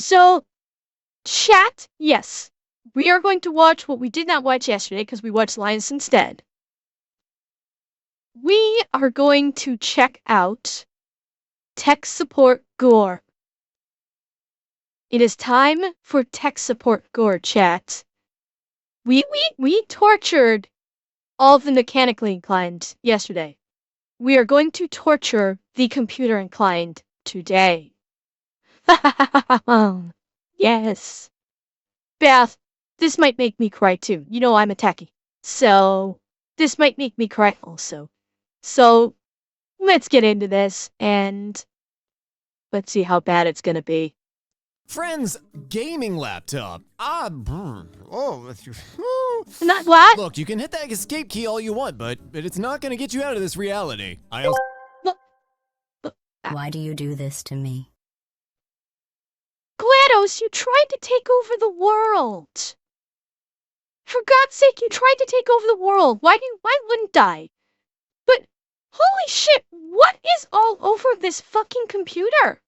So, chat, yes. We are going to watch what we did not watch yesterday because we watched Linus instead. We are going to check out tech support gore. It is time for tech support gore, chat. We tortured all of the mechanically inclined yesterday. We are going to torture the computer inclined today. Yes. Beth, this might make me cry too. You know I'm a techie. So, this might make me cry also. So, let's get into this and let's see how bad it's gonna be. Friend's gaming laptop. Not what? Look, you can hit that escape key all you want, but it's not gonna get you out of this reality. I also. Why do you do this to me? GLaDOS, you tried to take over the world. For God's sake, you tried to take over the world. Why wouldn't I? But, holy shit, what is all over this fucking computer?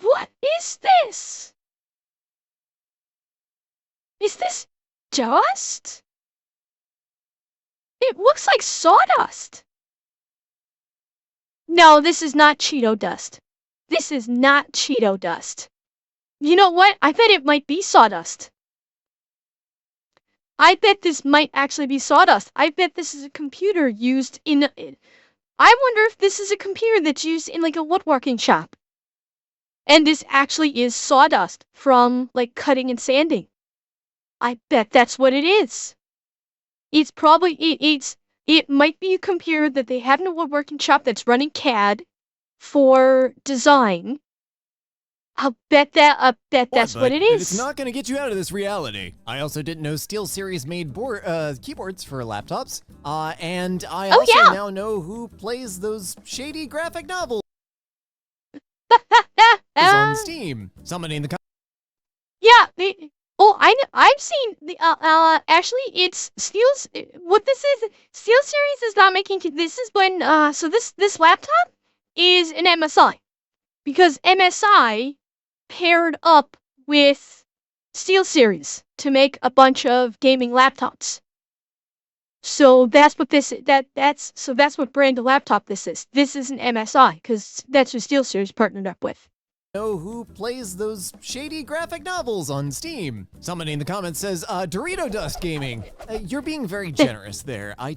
What is this? Is this dust? It looks like sawdust. No, this is not Cheeto dust. This is not Cheeto dust. You know what? I bet it might be sawdust. I bet this might actually be sawdust. I bet this is a computer used in... I wonder if this is a computer that's used in like a woodworking shop. And this actually is sawdust from like cutting and sanding. I bet that's what it is. It's probably... It might be a computer that they have in a woodworking shop that's running CAD for design. I bet that's what it is. It's not gonna get you out of this reality. I also didn't know SteelSeries made keyboards for laptops. And I also now know who plays those shady graphic novels on Steam. Somebody in the Yeah, I've seen the actually it's what this is. SteelSeries is not making this is when so this laptop is an MSI because MSI paired up with SteelSeries to make a bunch of gaming laptops. So that's what that's what brand of laptop this is. This is an MSI because that's what SteelSeries partnered up with. Know who plays those shady graphic novels on Steam. Somebody in the comments says, Dorito Dust Gaming. You're being very generous there. I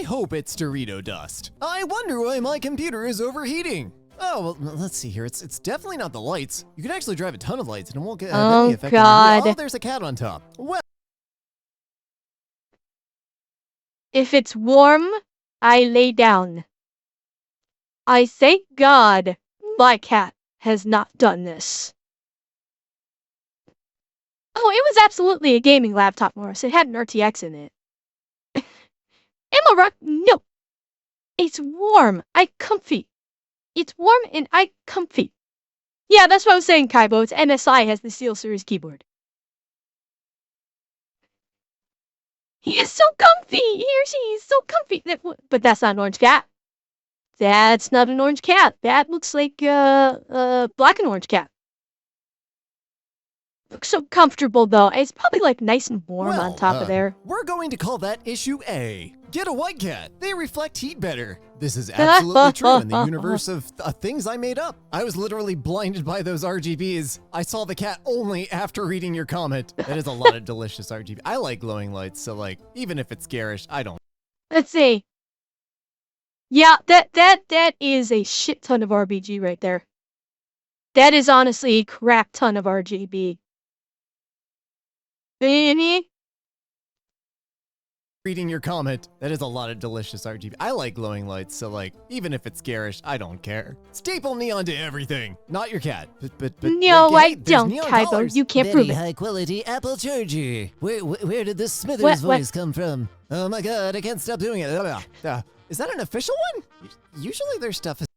hope it's Dorito Dust. I wonder why my computer is overheating. Oh, well, let's see here. It's definitely not the lights. You can actually drive a ton of lights and it won't get any effect. God. Oh, there's a cat on top. Well, if it's warm, I lay down. I thank God my cat has not done this. Oh, it was absolutely a gaming laptop, Morris. It had an RTX in it. Emma, no. It's warm. I comfy. It's warm and I comfy. Yeah, that's what I was saying, Kaibo. It's MSI has the SteelSeries keyboard. He is so comfy. He or she is so comfy. But that's not an orange cat. That's not an orange cat. That looks like black and orange cat. Looks so comfortable though. It's probably like nice and warm on top of there. We're going to call that issue A. Get a white cat. They reflect heat better. This is absolutely true in the universe of things I made up. I was literally blinded by those RGBs. I saw the cat only after reading your comment. That is a lot of delicious RGB. I like glowing lights, so like even if it's garish, I don't. Let's see. Yeah, that is a shit ton of RBG right there. That is honestly a crap ton of RGB. Reading your comment, that is a lot of delicious RGB. I like glowing lights, so like, even if it's garish, I don't care. Staple neon to everything. Not your cat, but no, like, I don't, Kaibo. You can't prove it. Very high quality Apple charger. Where did this Smithers voice come from? Oh my god, I can't stop doing it. Is that an official one? Usually their stuff is...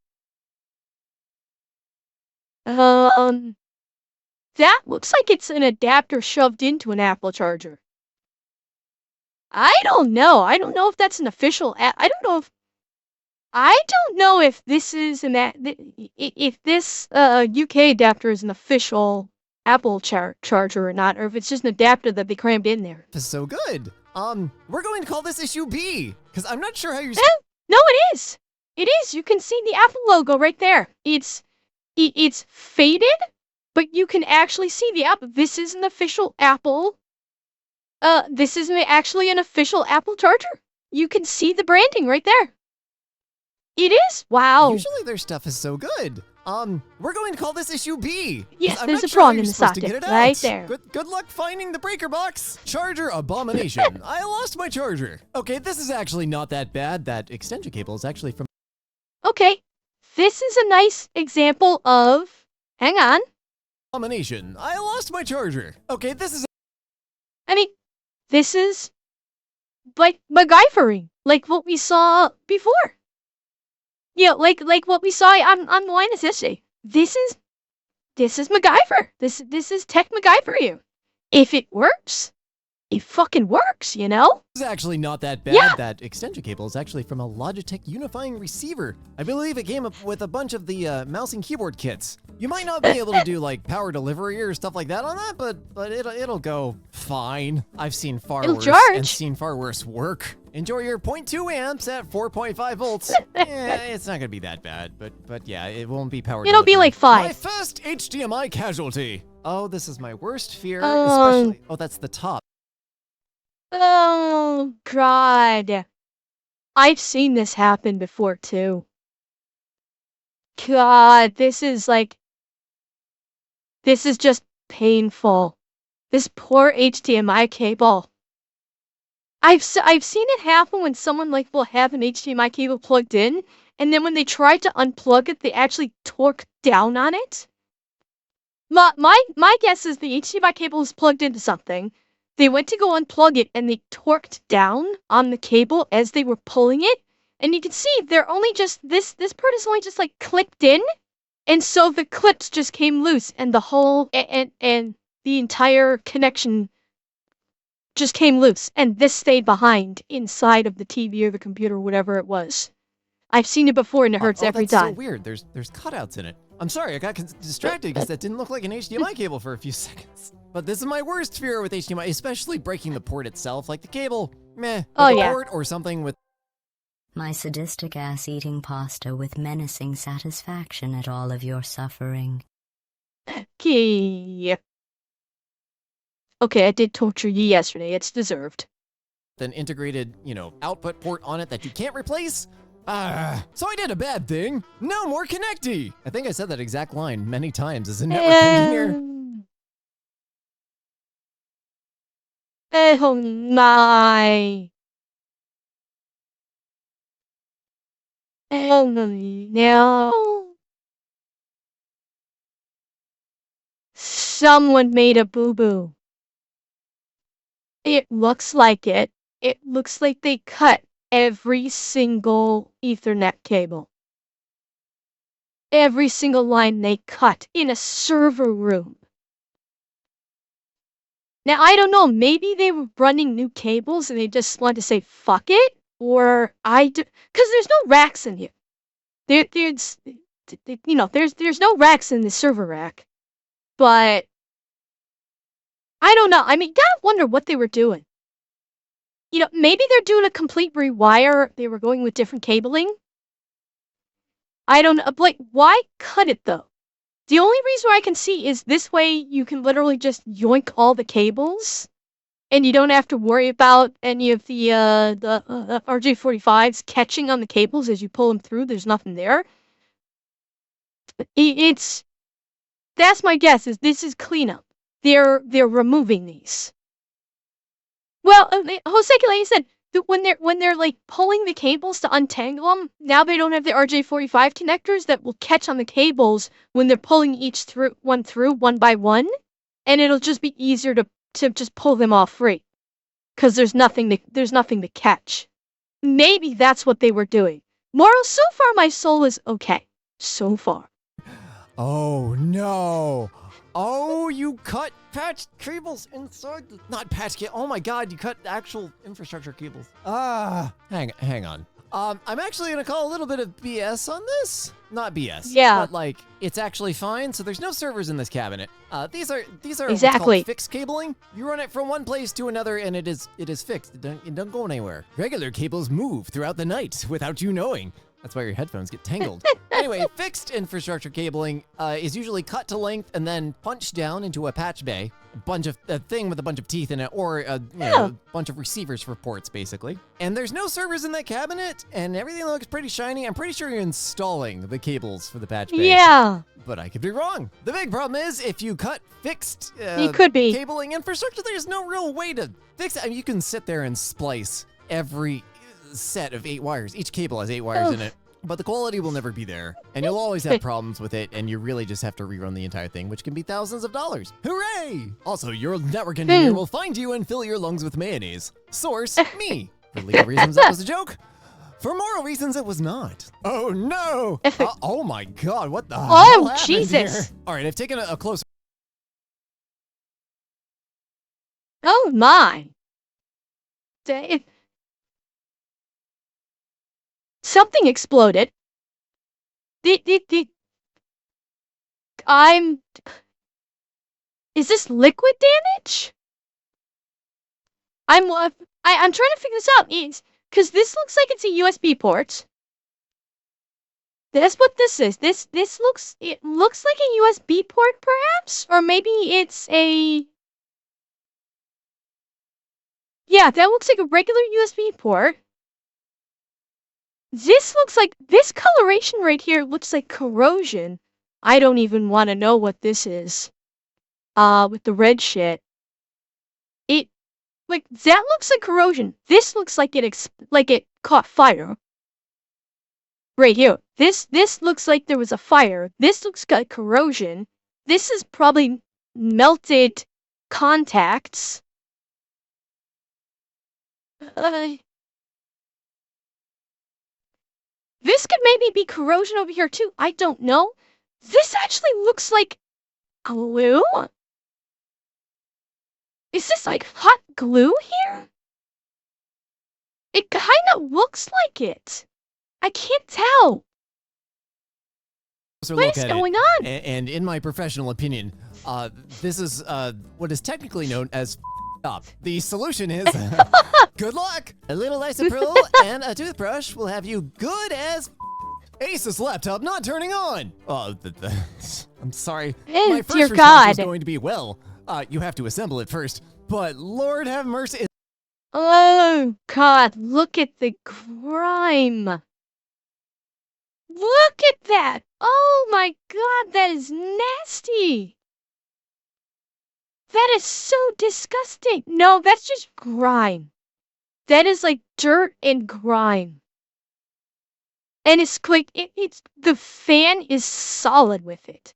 That looks like it's an adapter shoved into an Apple charger. I don't know. I don't know if that's an official I don't know if... I don't know if this is if this UK adapter is an official Apple charger or not, or if it's just an adapter that they crammed in there. This is so good. We're going to call this issue B, because I'm not sure how you're. No, it is. It is. You can see the Apple logo right there. It's faded, but you can actually see the Apple. This is an official Apple. This is actually an official Apple charger. You can see the branding right there. It is? Wow. Usually their stuff is so good. We're going to call this issue B. Yes, I'm there's not a sure how prong you're in the supposed to socket, get it right out. there. Good luck finding the breaker box. Charger abomination. I lost my charger. Okay, this is actually not that bad. That extension cable is actually from. Okay, this is a nice example of. Hang on. Abomination. I lost my charger. Okay, this is. I mean, this is like MacGyvering, like what we saw before. Yeah, like what we saw on the line is history. This is MacGyver. This is tech MacGyver you. If it works, it fucking works, you know? This is actually not that bad. Yeah. That extension cable is actually from a Logitech unifying receiver. I believe it came up with a bunch of the mouse and keyboard kits. You might not be able to do like power delivery or stuff like that on that, but it'll go fine. I've seen far It'll worse charge. and seen far worse work. Enjoy your 0.2 amps at 4.5 volts. It's not gonna be that bad, but yeah, it won't be power. It'll be delivery. like 5. My first HDMI casualty. Oh, this is my worst fear, Um. especially. Oh, that's the top. Oh, God. I've seen this happen before, too. God, this is just painful. This poor HDMI cable. I've seen it happen when someone will have an HDMI cable plugged in, and then when they try to unplug it, they actually torque down on it. My guess is the HDMI cable is plugged into something. They went to go unplug it, and they torqued down on the cable as they were pulling it. And you can see they're only just this part is only just clipped in, and so the clips just came loose, and the whole and the entire connection just came loose, and this stayed behind inside of the TV or the computer, or whatever it was. I've seen it before, and it hurts every that's time. so weird. There's cutouts in it. I'm sorry, I got distracted because that didn't look like an HDMI cable for a few seconds. But this is my worst fear with HDMI, especially breaking the port itself. Like the cable, meh. Oh, But the yeah. port or something with. My sadistic ass eating pasta with menacing satisfaction at all of your suffering. Okay, I did torture you yesterday. It's deserved. An integrated, output port on it that you can't replace. So I did a bad thing. No more connecty. I think I said that exact line many times as a network engineer. Oh my. Oh no. Someone made a boo-boo. It looks like it. It looks like they cut every single Ethernet cable. Every single line they cut in a server room. Now, I don't know, maybe they were running new cables and they just wanted to say, fuck it, or because there's no racks in here. There's no racks in the server rack, but I don't know. I mean, gotta wonder what they were doing. Maybe they're doing a complete rewire. They were going with different cabling. I don't know. Like, why cut it, though? The only reason I can see is this way you can literally just yoink all the cables, and you don't have to worry about any of the RJ45s catching on the cables as you pull them through. There's nothing there. That's my guess, is this is cleanup. They're removing these. Well, Jose, like you said, when they're pulling the cables to untangle them, now they don't have the RJ45 connectors that will catch on the cables when they're pulling each one by one, and it'll just be easier to just pull them all free, because there's nothing to catch. Maybe that's what they were doing. Moral, so far my soul is okay. So far. Oh no. Oh, you cut patch cables inside not patch cable. Oh my god, you cut actual infrastructure cables. Hang on. I'm actually gonna call a little bit of BS on this. Not BS. Yeah. But like, it's actually fine. So there's no servers in this cabinet. These are what's Exactly. called fixed cabling. You run it from one place to another, and it is fixed. It don't go anywhere. Regular cables move throughout the night without you knowing. That's why your headphones get tangled. Anyway, fixed infrastructure cabling is usually cut to length and then punched down into a patch bay, a thing with a bunch of teeth in it, or a bunch of receivers for ports, basically. And there's no servers in that cabinet, and everything looks pretty shiny. I'm pretty sure you're installing the cables for the patch bay. Yeah. But I could be wrong. The big problem is if you cut fixed You could be. cabling infrastructure, there's no real way to fix it. I mean, you can sit there and splice every set of 8 wires. Each cable has 8 wires in it. But the quality will never be there, and you'll always have problems with it, and you really just have to rerun the entire thing, which can be thousands of dollars. Hooray! Also, your network engineer will find you and fill your lungs with mayonnaise. Source, me. For legal reasons, that was a joke. For moral reasons, it was not. Oh, no! Oh, my God, what the hell happened Jesus. here? All right, I've taken a closer... Oh my. Something exploded. Is this liquid damage? I'm trying to figure this out. Because this looks like it's a USB port. That's what this is. It looks like a USB port, perhaps? Or maybe it's a... Yeah, that looks like a regular USB port. This coloration right here looks like corrosion. I don't even want to know what this is. With the red shit. That looks like corrosion. This looks like it caught fire. Right here. This looks like there was a fire. This looks like corrosion. This is probably melted contacts. This could maybe be corrosion over here too. I don't know. This actually looks like glue. Is this like hot glue here? It kind of looks like it. I can't tell. What is going on? And in my professional opinion, this is what is technically known as up. The solution is good luck. A little isopropyl and a toothbrush will have you good as Ace's laptop not turning on. Oh, I'm sorry. My first response was going to be, well, you have to assemble it first. But Lord have mercy. Oh God! Look at the grime. Look at that! Oh my God! That is nasty. That is so disgusting. No, that's just grime. That is like dirt and grime. And it's like, the fan is solid with it.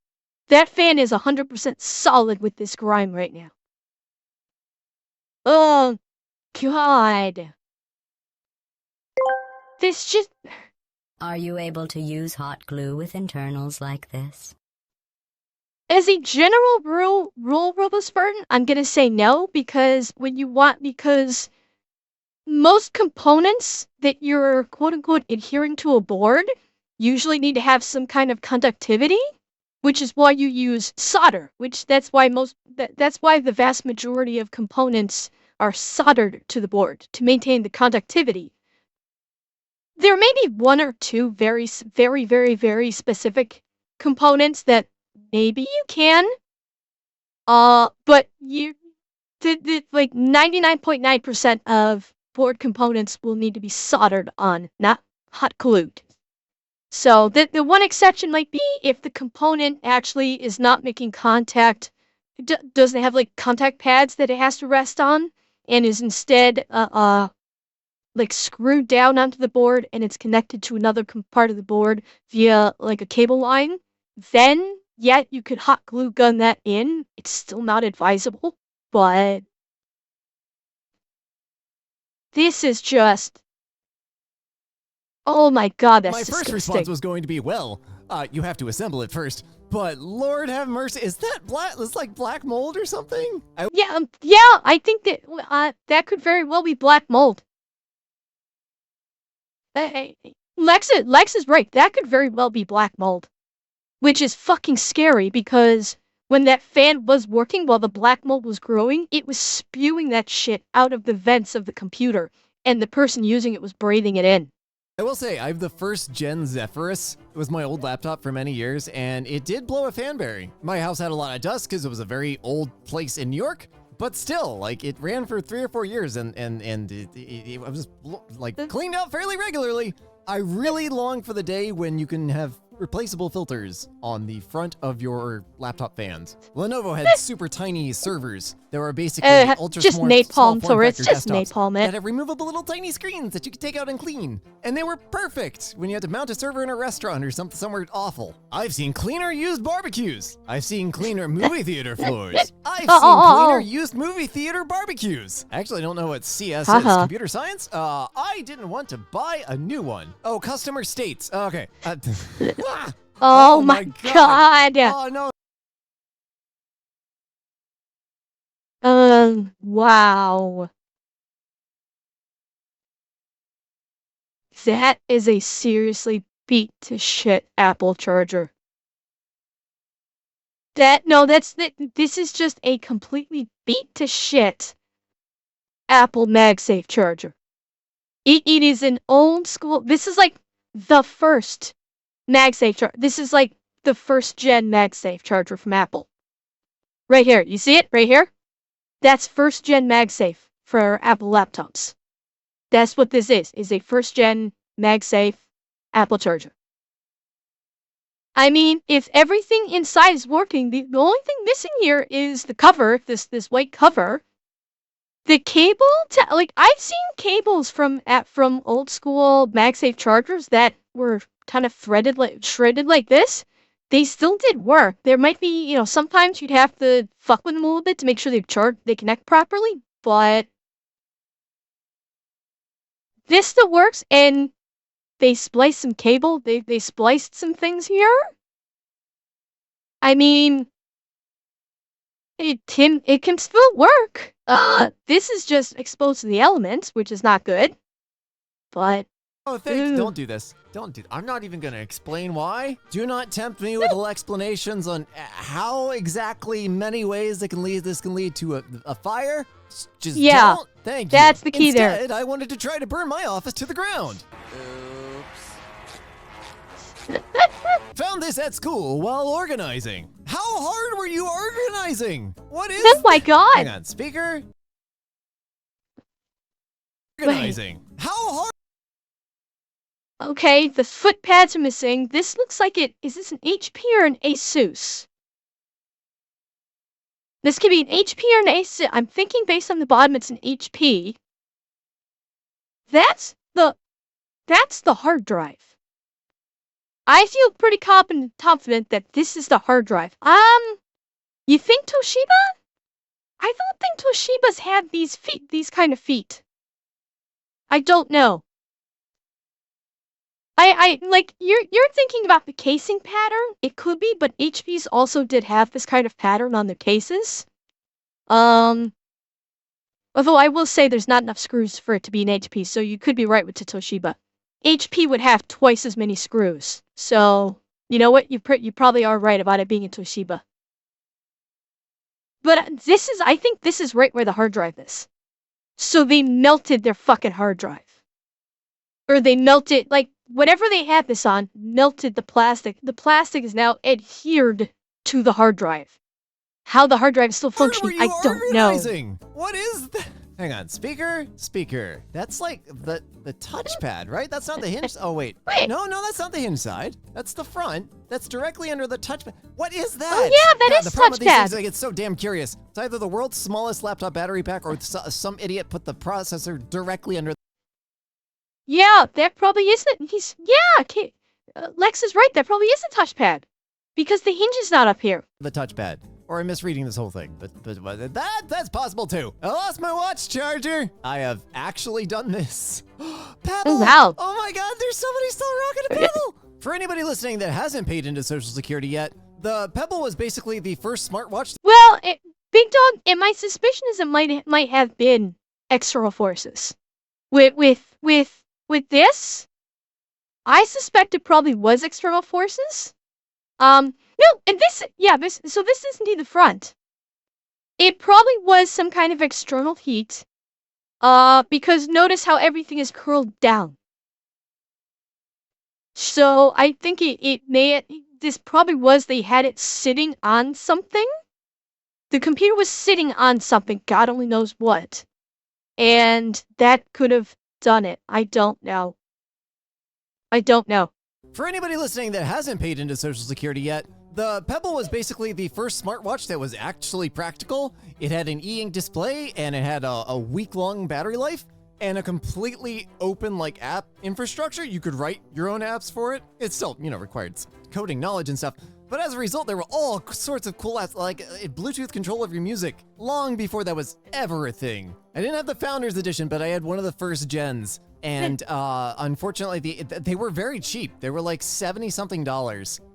That fan is 100% solid with this grime right now. Oh, God. This just... Are you able to use hot glue with internals like this? As a general rule, RoboSpartan, I'm gonna say no, because most components that you're quote-unquote adhering to a board usually need to have some kind of conductivity, which is why you use solder, that's why the vast majority of components are soldered to the board to maintain the conductivity. There may be one or two very, very, very, very specific components that maybe you can, but like 99.9% of board components will need to be soldered on, not hot glued. So the one exception might be if the component actually is not making contact, doesn't have like contact pads that it has to rest on, and is instead like screwed down onto the board and it's connected to another part of the board via like a cable line. Then, yeah, you could hot glue gun that in. It's still not advisable, but this is just... Oh my God, that's disgusting. My first response was going to be, well, you have to assemble it first. But Lord have mercy, is that black? It's like black mold or something? Yeah, I think that that could very well be black mold. Lex is right. That could very well be black mold. Which is fucking scary because when that fan was working while the black mold was growing, it was spewing that shit out of the vents of the computer, and the person using it was breathing it in. I will say, I have the first gen Zephyrus. It was my old laptop for many years, and it did blow a fan bearing. My house had a lot of dust because it was a very old place in New York, but still, like, it ran for 3 or 4 years, and it was, like, cleaned out fairly regularly. I really long for the day when you can have replaceable filters on the front of your laptop fans. Lenovo had super tiny servers that were basically ultra just small napalm form turrets, factor just desktops napalm that it. had removable little tiny screens that you could take out and clean. And they were perfect when you had to mount a server in a restaurant or somewhere awful. I've seen cleaner used barbecues. I've seen cleaner movie theater floors. I've seen cleaner used movie theater barbecues. Actually, I don't know what CS is. Computer science? I didn't want to buy a new one. Oh, customer states. Okay. Oh my god! Oh no. Wow. That is a seriously beat to shit Apple charger. This is just a completely beat to shit Apple MagSafe charger. It is an old school, this is like the first MagSafe charger. This is like the first gen MagSafe charger from Apple. Right here, you see it? Right here? That's first gen MagSafe for Apple laptops. That's what this is a first gen MagSafe Apple charger. I mean, if everything inside is working, the only thing missing here is the cover, this white cover. The cable, like, I've seen cables from old school MagSafe chargers that were kind of shredded like this. They still did work. There might be, sometimes you'd have to fuck with them a little bit to make sure they connect properly, but this still works, and they spliced some cable, they spliced some things here. I mean, it can still work. This is just exposed to the elements, which is not good. But oh, thanks. Don't do this. Don't do. I'm not even gonna explain why. Do not tempt me with explanations on how exactly many ways this can lead to a fire. Just don't. Thank you. That's the key. Instead, I wanted to try to burn my office to the ground. Oops. Found this at school while organizing. How hard were you organizing? What is? Oh my god! Hang on, speaker. Organizing. Wait. How hard? Okay, the foot pads are missing. This looks like is this an HP or an Asus? This could be an HP or an Asus. I'm thinking based on the bottom it's an HP. That's the hard drive. I feel pretty confident that this is the hard drive. You think Toshiba? I don't think Toshiba's had these kind of feet. I don't know. I like you're thinking about the casing pattern. It could be, but HP's also did have this kind of pattern on their cases. Although I will say there's not enough screws for it to be an HP, so you could be right with Toshiba. HP would have twice as many screws. So, you know what? You probably are right about it being a Toshiba. But I think this is right where the hard drive is. So they melted their fucking hard drive. Or they melted, like, whatever they had this on, melted the plastic. The plastic is now adhered to the hard drive. How the hard drive is still functioning, I don't know. What is that? Hang on, speaker. That's like the touchpad, right? That's not the hinge. Oh wait. No, that's not the hinge side. That's the front. That's directly under the touchpad. What is that? Oh yeah, that is the problem with these touchpad. things, I get so damn curious. It's either the world's smallest laptop battery pack or some idiot put the processor directly under. Yeah, that probably isn't. Lex is right. That probably is a touchpad, because the hinge is not up here. The touchpad. Or I'm misreading this whole thing, but that's possible too. I lost my watch charger. I have actually done this. Pebble. Oh, wow. Oh my god, there's somebody still rocking a Pebble. For anybody listening that hasn't paid into Social Security yet, the Pebble was basically the first smartwatch. Well, Big Dog, and my suspicion is it might have been external forces. With this, I suspect it probably was external forces. No, and this isn't in the front. It probably was some kind of external heat. Because notice how everything is curled down. So I think this probably was they had it sitting on something. The computer was sitting on something, God only knows what. And that could have done it. I don't know. For anybody listening that hasn't paid into Social Security yet, the Pebble was basically the first smartwatch that was actually practical. It had an e-ink display, and it had a week-long battery life, and a completely open app infrastructure. You could write your own apps for it. It still, required coding knowledge and stuff. But as a result, there were all sorts of cool apps, like Bluetooth control of your music, long before that was ever a thing. I didn't have the Founders Edition, but I had one of the first gens. And unfortunately, they were very cheap. They were like $70-something.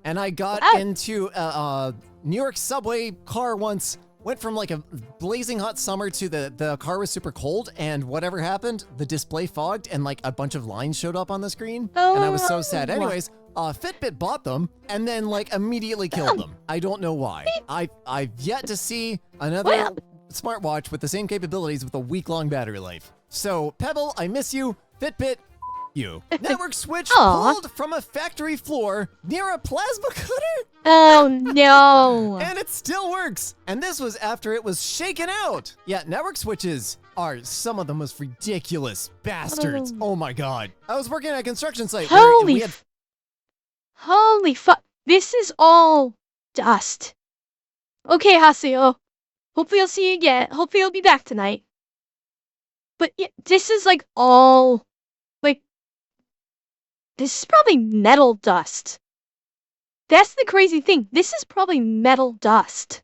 And I got into a New York subway car once, went from like a blazing hot summer to the car was super cold, and whatever happened, the display fogged and like a bunch of lines showed up on the screen. And I was so sad. Anyways, Fitbit bought them and then like immediately killed them. I don't know why. I've yet to see another smartwatch with the same capabilities with a week-long battery life. So Pebble, I miss you. Fitbit, you. Network switch pulled from a factory floor near a plasma cutter? Oh, no. And it still works. And this was after it was shaken out. Yeah, network switches are some of the most ridiculous bastards. Oh my God. I was working at a construction site. Holy fuck. This is all dust. Okay, Haseo. Hopefully I'll see you again. Hopefully I'll be back tonight. But yeah, this is like all... This is probably metal dust. That's the crazy thing. This is probably metal dust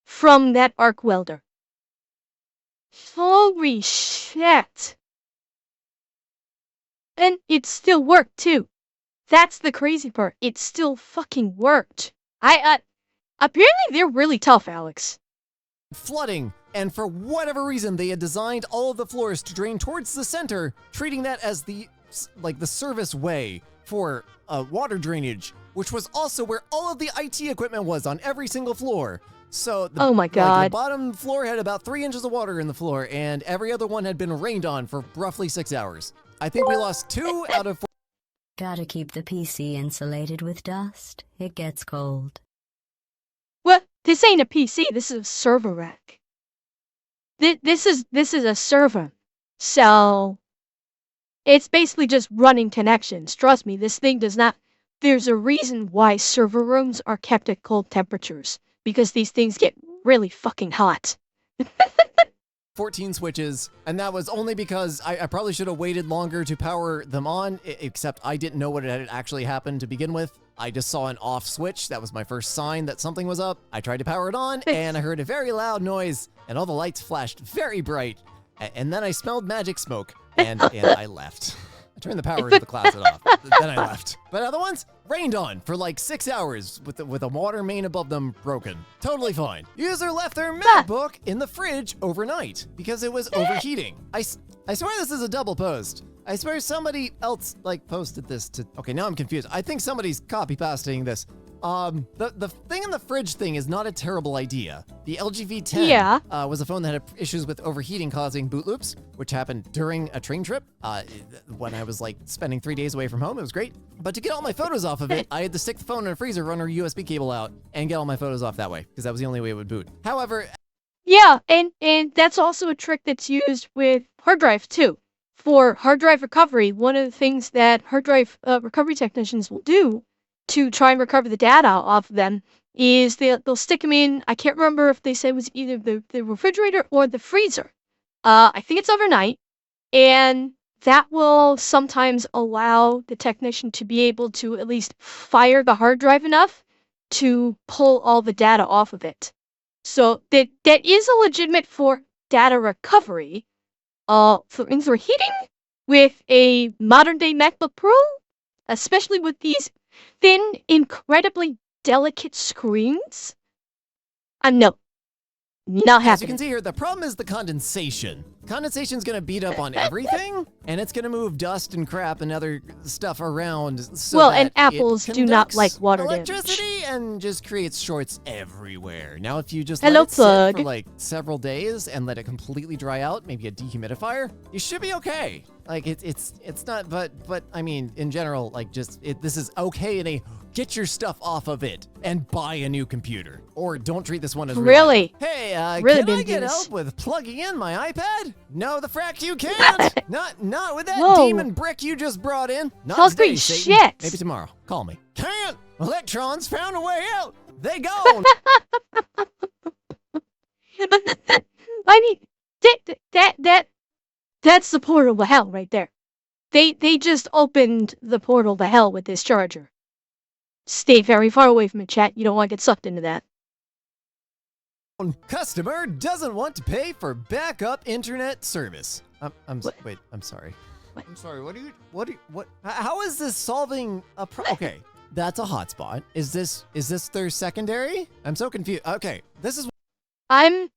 from that arc welder. Holy shit. And it still worked too. That's the crazy part. It still fucking worked. Apparently they're really tough, Alex. Flooding, and for whatever reason, they had designed all of the floors to drain towards the center, treating that as the service way for water drainage, which was also where all of the IT equipment was on every single floor. So oh my God. The bottom floor had about 3 inches of water in the floor, and every other one had been rained on for roughly 6 hours. I think we lost 2 out of 4. Gotta keep the PC insulated with dust. It gets cold. What? This ain't a PC. This is a server rack. This is a server. So it's basically just running connections. Trust me, this thing does not... There's a reason why server rooms are kept at cold temperatures. Because these things get really fucking hot. 14 switches, and that was only because I probably should have waited longer to power them on, except I didn't know what had actually happened to begin with. I just saw an off switch. That was my first sign that something was up. I tried to power it on, and I heard a very loud noise, and all the lights flashed very bright. And then I smelled magic smoke, and I left. I turned the power to the closet off. Then I left. But other ones rained on for like 6 hours with a water main above them broken. Totally fine. User left their MacBook in the fridge overnight because it was overheating. I swear this is a double post. I swear somebody else posted this to... Okay, now I'm confused. I think somebody's copy pasting this. The thing in the fridge thing is not a terrible idea. The LG V10 was a phone that had issues with overheating causing boot loops, which happened during a train trip when I was spending 3 days away from home. It was great. But to get all my photos off of it, I had to stick the phone in a freezer, run our USB cable out, and get all my photos off that way, because that was the only way it would boot. However... Yeah, and that's also a trick that's used with hard drive too. For hard drive recovery, one of the things that hard drive recovery technicians will do to try and recover the data off of them is they'll stick them in, I can't remember if they said it was either the refrigerator or the freezer. I think it's overnight, and that will sometimes allow the technician to be able to at least fire the hard drive enough to pull all the data off of it. So that is a legitimate for data recovery. For overheating with a modern day MacBook Pro, especially with these thin, incredibly delicate screens, no, not happening. As you can see here, the problem is the condensation. condensation's gonna beat up on everything, and it's gonna move dust and crap and other stuff around. So Well, that and apples it do not conducts like water electricity and just creates shorts everywhere. Now, if you just Hello, let it sit plug. for like several days and let it completely dry out, maybe a dehumidifier, you should be okay. Like it's not, but I mean, in general, like this is okay in a get your stuff off of it and buy a new computer, or don't treat this one as Really? Hey, Really can I didn't do get this. help with plugging in my iPad? No, the frack you can't. not with that Whoa. demon brick you just brought in. Not Concrete today, Satan. shit. Maybe tomorrow. Call me. Can't. Electrons found a way out. They gone. I mean, that's the portal to hell right there. They just opened the portal to hell with this charger. Stay very far away from it, chat. You don't want to get sucked into that. Customer doesn't want to pay for backup internet service. Wait, I'm sorry. What? I'm sorry. How is this solving a problem? Okay, that's a hotspot. Is this their secondary? I'm so confused. Okay, this is. I'm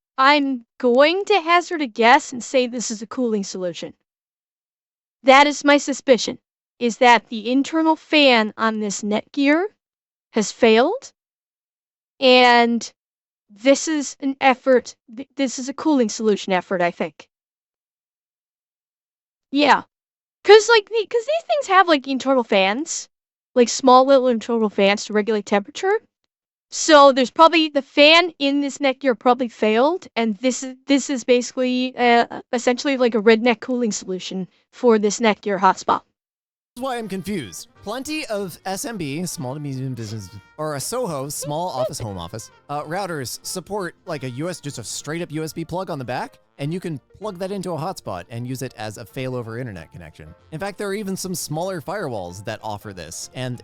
going to hazard a guess and say this is a cooling solution. That is my suspicion, is that the internal fan on this Netgear has failed, and this is an effort, this is a cooling solution effort, I think. Yeah, because these things have, like, internal fans, like small little internal fans to regulate temperature. So there's probably, the fan in this Netgear probably failed, and this is basically essentially like a redneck cooling solution for this Netgear hotspot. This is why I'm confused. Plenty of SMB, small to medium business, or a SOHO, small office, home office, routers support like just a straight up USB plug on the back, and you can plug that into a hotspot and use it as a failover internet connection. In fact, there are even some smaller firewalls that offer this, and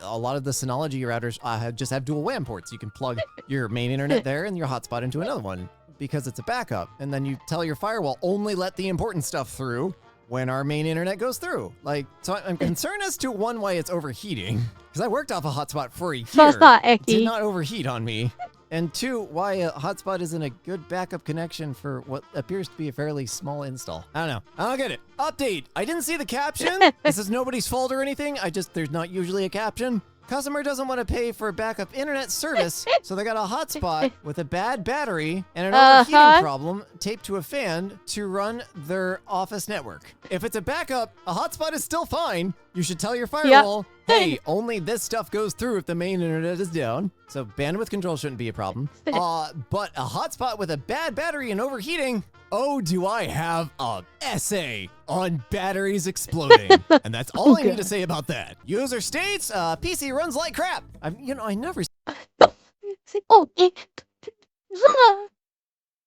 a lot of the Synology routers just have dual WAN ports. You can plug your main internet there and your hotspot into another one because it's a backup, and then you tell your firewall only let the important stuff through when our main internet goes through. Like, so I'm concerned as to one, why it's overheating, because I worked off a hotspot for a year. It did not overheat on me. And two, why a hotspot isn't a good backup connection for what appears to be a fairly small install. I don't know. I don't get it. Update. I didn't see the caption. This is nobody's fault or anything. There's not usually a caption. Customer doesn't want to pay for backup internet service, so they got a hotspot with a bad battery and an overheating problem taped to a fan to run their office network. If it's a backup, a hotspot is still fine. You should tell your firewall, hey, only this stuff goes through if the main internet is down. So bandwidth control shouldn't be a problem. But a hotspot with a bad battery and overheating, oh, do I have an essay on batteries exploding. And that's all I need to say about that. User states, PC runs like crap. I never...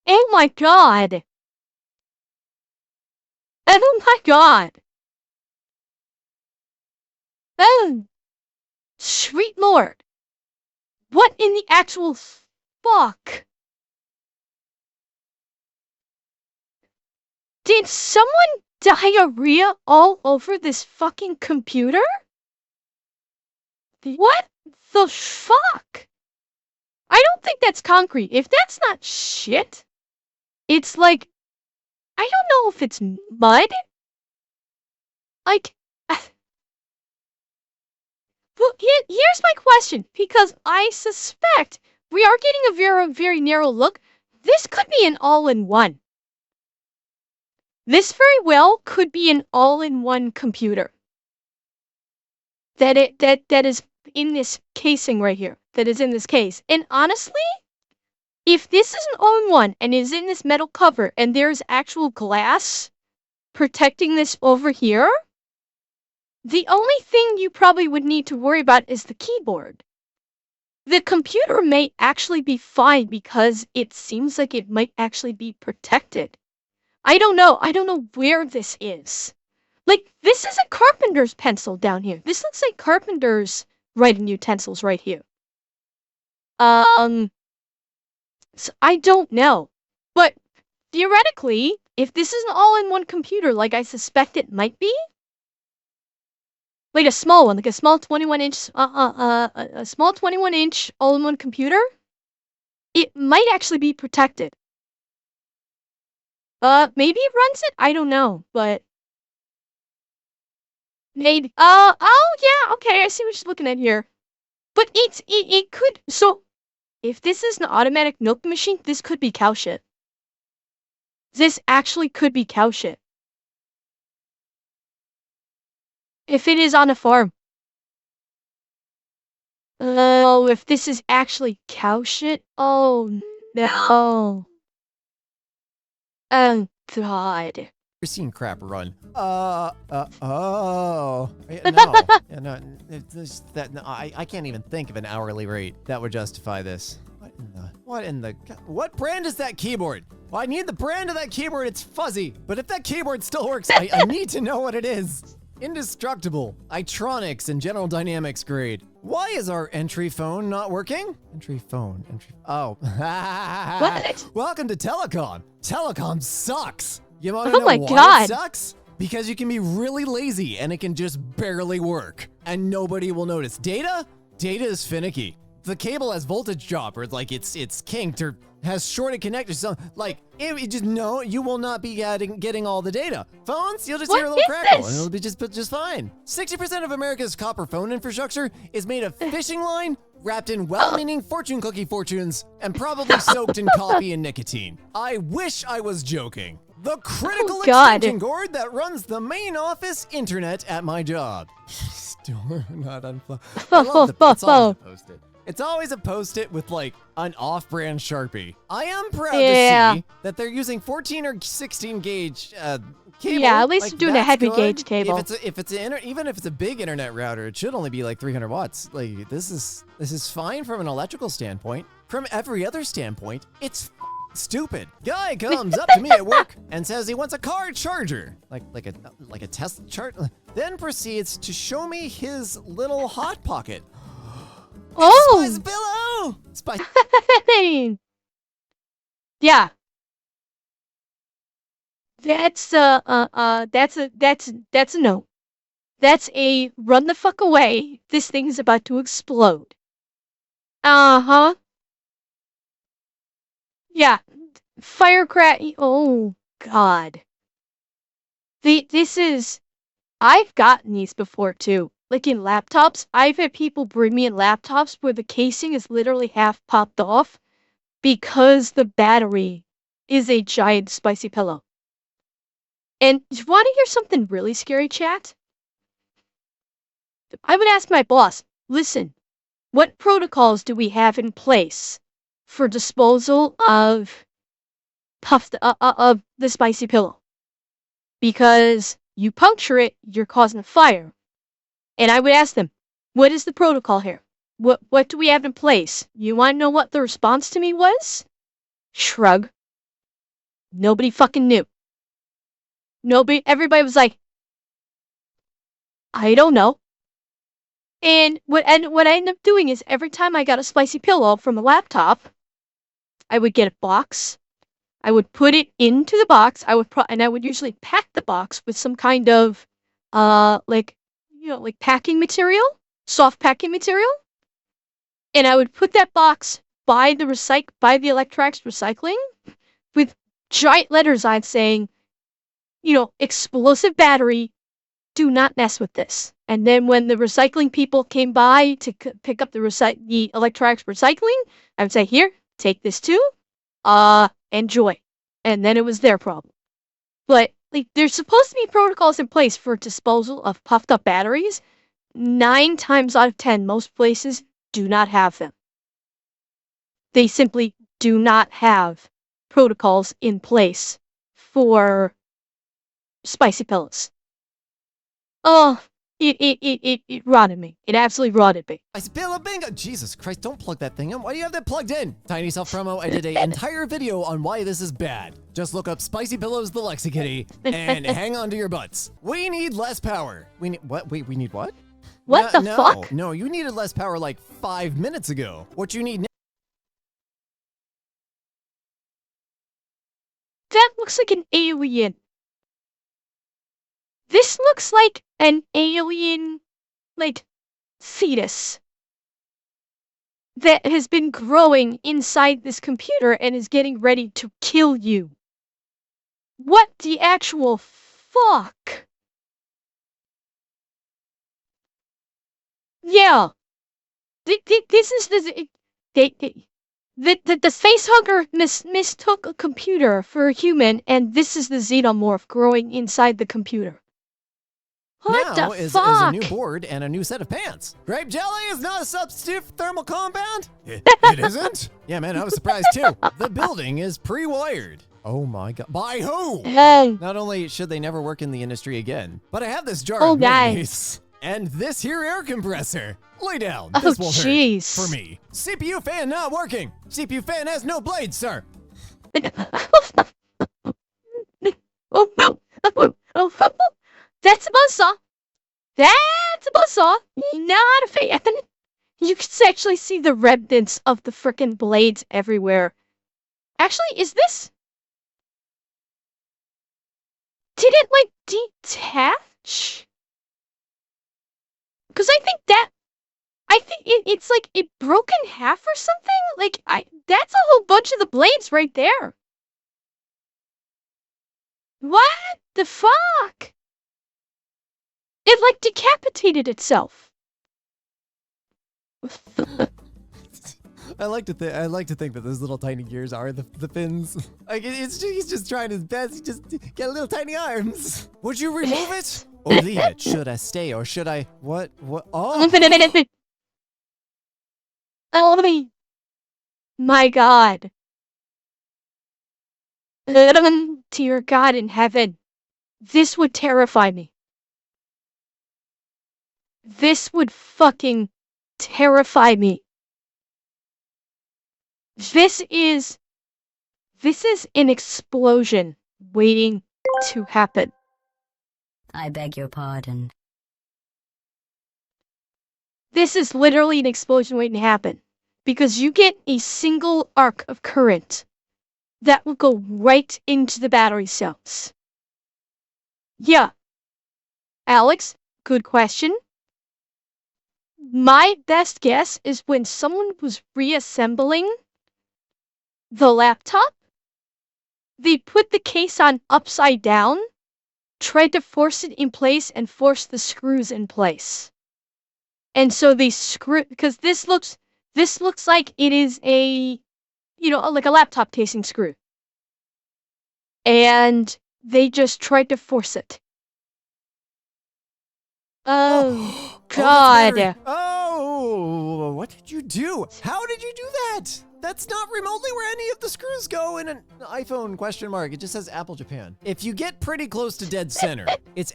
Oh my god. Oh my god. Oh, sweet lord. What in the actual fuck? Did someone diarrhea all over this fucking computer? What the fuck? I don't think that's concrete. If that's not shit, it's like, I don't know if it's mud. Like, well, here's my question, because I suspect we are getting a very, very narrow look. This could be an all-in-one. This very well could be an all-in-one computer. That is in this casing right here. That is in this case. And honestly, if this is an all-in-one and is in this metal cover and there's actual glass protecting this over here, the only thing you probably would need to worry about is the keyboard. The computer may actually be fine because it seems like it might actually be protected. I don't know. I don't know where this is. Like, this is a carpenter's pencil down here. This looks like carpenter's writing utensils right here. So I don't know. But theoretically, if this is an all-in-one computer like I suspect it might be, like a small one, like a small 21-inch, a small 21-inch all-in-one computer, it might actually be protected. Maybe it runs it? I don't know, but... Maybe. Oh, yeah, okay, I see what she's looking at here. But it could, so, if this is an automatic milk machine, this could be cow shit. This actually could be cow shit. If it is on a farm. Oh, if this is actually cow shit? Oh, no. Oh, God. You're seeing crap run. Oh. No. Yeah, no, no, I can't even think of an hourly rate that would justify this. What brand is that keyboard? Well, I need the brand of that keyboard. It's fuzzy. But if that keyboard still works, I need to know what it is. Indestructible. Itronics and General Dynamics grade. Why is our entry phone not working? Entry phone. Oh. What? Welcome to Telecom. Telecom sucks. You want to Oh know my why God. it sucks? Because you can be really lazy and it can just barely work. And nobody will notice. Data is finicky. The cable has voltage drop, or like it's kinked, or has shorted connectors. So like it just no, you will not be getting all the data. Phones, you'll just hear a little What is crackle, this? and it'll be just fine. 60% of America's copper phone infrastructure is made of fishing line wrapped in well-meaning fortune cookie fortunes and probably soaked in coffee and nicotine. I wish I was joking. The critical God. extension cord that runs the main office internet at my job. Still not unplugged. I love it's always a post-it. It's always a post-it with like an off-brand Sharpie. I am proud to see that they're using 14 or 16 gauge cable. Yeah, at least Like, they're doing a that's heavy good. gauge cable. Even if it's a big internet router, it should only be like 300 watts. Like this is fine from an electrical standpoint. From every other standpoint, it's stupid. Guy comes up to me at work and says he wants a car charger, like a Tesla charger. Then proceeds to show me his little hot pocket. Oh! Spice pillow. Spice. Yeah. That's a no. That's a run the fuck away. This thing is about to explode. Uh-huh. Yeah. Firecrack. Oh, God. I've gotten these before too. Like in laptops, I've had people bring me in laptops where the casing is literally half popped off because the battery is a giant spicy pillow. And you want to hear something really scary, chat? I would ask my boss, listen, what protocols do we have in place for disposal of of the spicy pillow? Because you puncture it, you're causing a fire. And I would ask them, what is the protocol here? What do we have in place? You want to know what the response to me was? Shrug. Nobody fucking knew. Everybody was like, I don't know. And what I ended up doing is every time I got a spicy pillow from a laptop, I would get a box. I would put it into the box. I would usually pack the box with some kind of like packing material, soft packing material. And I would put that box by the Electrax recycling with giant letters on saying, explosive battery, do not mess with this. And then when the recycling people came by to pick up the Electrax recycling, I would say, here, take this too, enjoy. And then it was their problem. But like, there's supposed to be protocols in place for disposal of puffed up batteries. 9 times out of 10, most places do not have them. They simply do not have protocols in place for spicy pillows. Oh, it rotted me. It absolutely rotted me. I spill a bingo. Jesus Christ, don't plug that thing in. Why do you have that plugged in? Tiny self promo. I did an entire video on why this is bad. Just look up Spicy Pillows the Lexikitty and hang on to your butts. We need less power. We need what? Wait, we need what? What the fuck? No, you needed less power like 5 minutes ago. What you need now? That looks like an alien. This looks like an alien, like, fetus that has been growing inside this computer and is getting ready to kill you. What the actual fuck? Yeah. This is the facehugger mistook a computer for a human, and this is the xenomorph growing inside the computer. What Now the is fuck? a new board and a new set of pants. Grape jelly is not a substitute for thermal compound? It isn't? Yeah, man, I was surprised too. The building is pre-wired. Oh my god. By who? Hey. Not only should they never work in the industry again, but I have this jar Oh, of guys. mayonnaise and this here air compressor. Lay down. Oh, This won't jeez. hurt for me. CPU fan not working. CPU fan has no blades, sir. That's a buzzsaw. That's a buzzsaw. Not a fan. You can actually see the remnants of the frickin' blades everywhere. Actually, is this? Did it, like, detach? Because I think it's like it broke in half or something. Like, that's a whole bunch of the blades right there. What the fuck? It, like, decapitated itself. I like to think that those little tiny gears are the fins. Like he's just trying his best. He just get little tiny arms. Would you remove it or leave it? Should I stay or should I? What? Oh. Oh me. My God. Dear God in heaven. This would terrify me. This would fucking terrify me. This is an explosion waiting to happen. I beg your pardon. This is literally an explosion waiting to happen. Because you get a single arc of current that will go right into the battery cells. Yeah. Alex, good question. My best guess is when someone was reassembling the laptop, they put the case on upside down, tried to force it in place, and force the screws in place. And so they screw, because this looks like it is like a laptop casing screw. And they just tried to force it. Oh, God. Oh, what did you do? How did you do that? That's not remotely where any of the screws go in an iPhone question mark. It just says Apple Japan. If you get pretty close to dead center, it's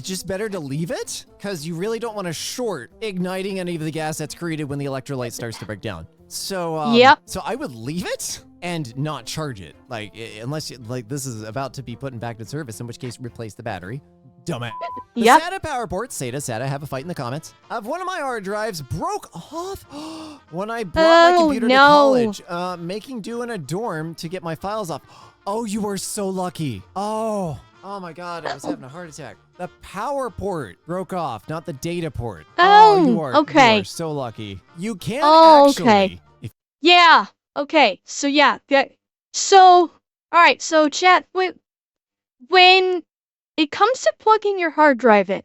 just better to leave it because you really don't want to short igniting any of the gas that's created when the electrolyte starts to break down. So, Yep. So I would leave it and not charge it. Like, unless this is about to be put in back to service, in which case replace the battery. Dumbass. The Yep. SATA power port, SATA, have a fight in the comments. One of my hard drives broke off when I brought my computer to college, making do in a dorm to get my files off. Oh, you are so lucky. Oh my God, I was having a heart attack. The power port broke off, not the data port. Oh, you are so lucky. You can okay. Yeah. Okay. So yeah. So all right. So chat. When it comes to plugging your hard drive in,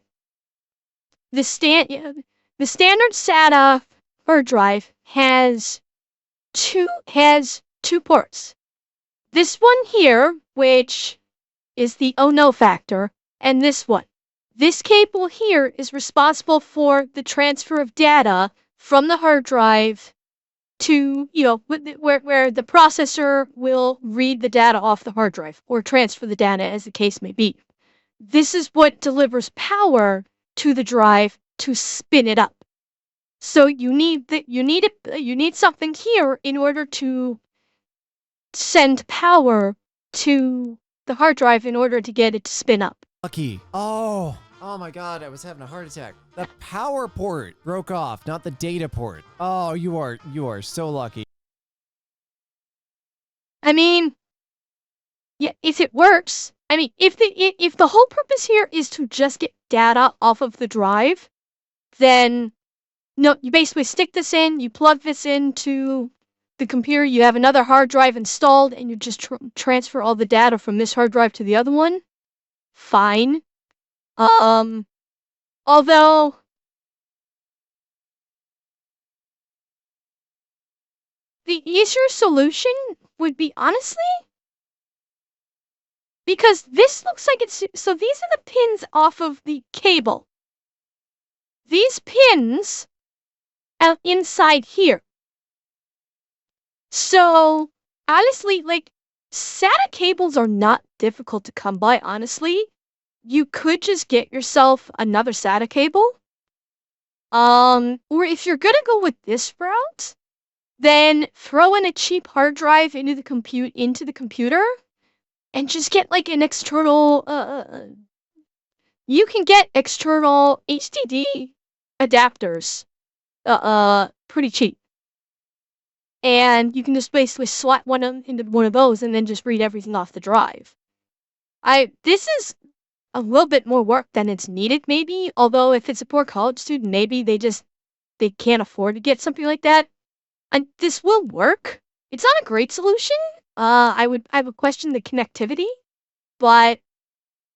the standard SATA hard drive has two ports. This one here, which is the oh no factor, and this one. This cable here is responsible for the transfer of data from the hard drive to, where the processor will read the data off the hard drive or transfer the data as the case may be. This is what delivers power to the drive to spin it up. So you need something here in order to send power to the hard drive in order to get it to spin up. Lucky. Oh my God, I was having a heart attack. The power port broke off, not the data port. Oh, you are so lucky. I mean, yeah, if it works. I mean, if the whole purpose here is to just get data off of the drive, then no, you basically stick this in, you plug this into the computer, you have another hard drive installed, and you just transfer all the data from this hard drive to the other one, fine. Although the easier solution would be, honestly, because this looks like it's, so these are the pins off of the cable. These pins are inside here. So, honestly, like, SATA cables are not difficult to come by, honestly. You could just get yourself another SATA cable. Or if you're gonna go with this route, then throw in a cheap hard drive into the computer and just get like an external you can get external HDD adapters pretty cheap. And you can just basically slot one into one of those and then just read everything off the drive. This is a little bit more work than it's needed, maybe. Although if it's a poor college student, maybe they can't afford to get something like that. And this will work. It's not a great solution. I would question the connectivity, but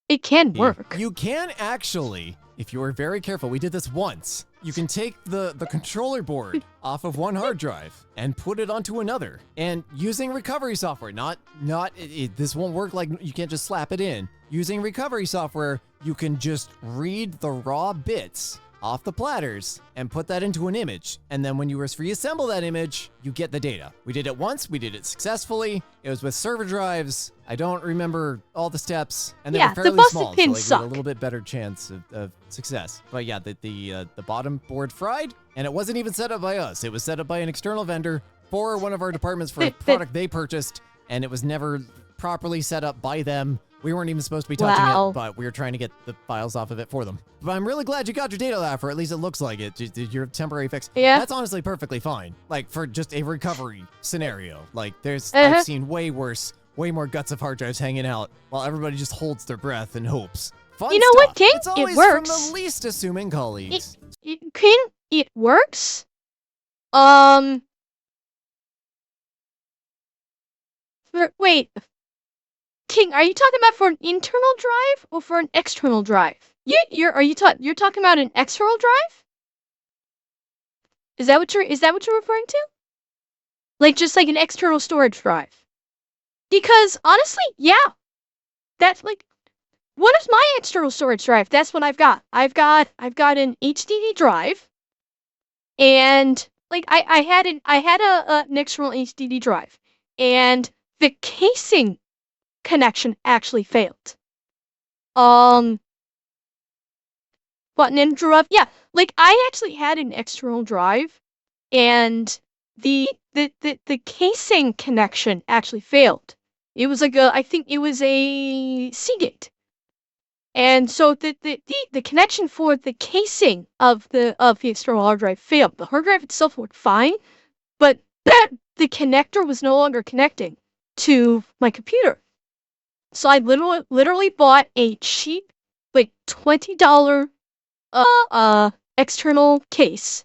it can work. You can actually, if you are very careful, we did this once. You can take the controller board off of one hard drive and put it onto another. And using recovery software, this won't work, like you can't just slap it in. Using recovery software, you can just read the raw bits off the platters and put that into an image. And then when you reassemble that image, you get the data. We did it once, we did it successfully. It was with server drives. I don't remember all the steps, and they were fairly small, so like, we had a little bit better chance of success. But yeah, the bottom board fried, and it wasn't even set up by us. It was set up by an external vendor for one of our departments for a product they purchased, and it was never properly set up by them. We weren't even supposed to be touching it, but we were trying to get the files off of it for them. But I'm really glad you got your data lab, or at least it looks like it. Your temporary fix. Yeah. That's honestly perfectly fine. Like, for just a recovery scenario. Like, I've seen way worse, way more guts of hard drives hanging out while everybody just holds their breath and hopes. Fun you know stuff. what, King? It's always it works. From the least assuming colleagues. It works. Wait. King, are you talking about for an internal drive or for an external drive? You're talking about an external drive? Is that what you're referring to? Like just like an external storage drive? Because honestly, yeah. That's like, what is my external storage drive? That's what I've got. I've got an HDD drive, and like I had an external HDD drive, and the casing connection actually failed. But an internal drive, yeah. Like I actually had an external drive, and the casing connection actually failed. It was like I think it was a Seagate. And so the connection for the casing of the external hard drive failed. The hard drive itself worked fine, but the connector was no longer connecting to my computer. So I literally bought a cheap, like $20 external case.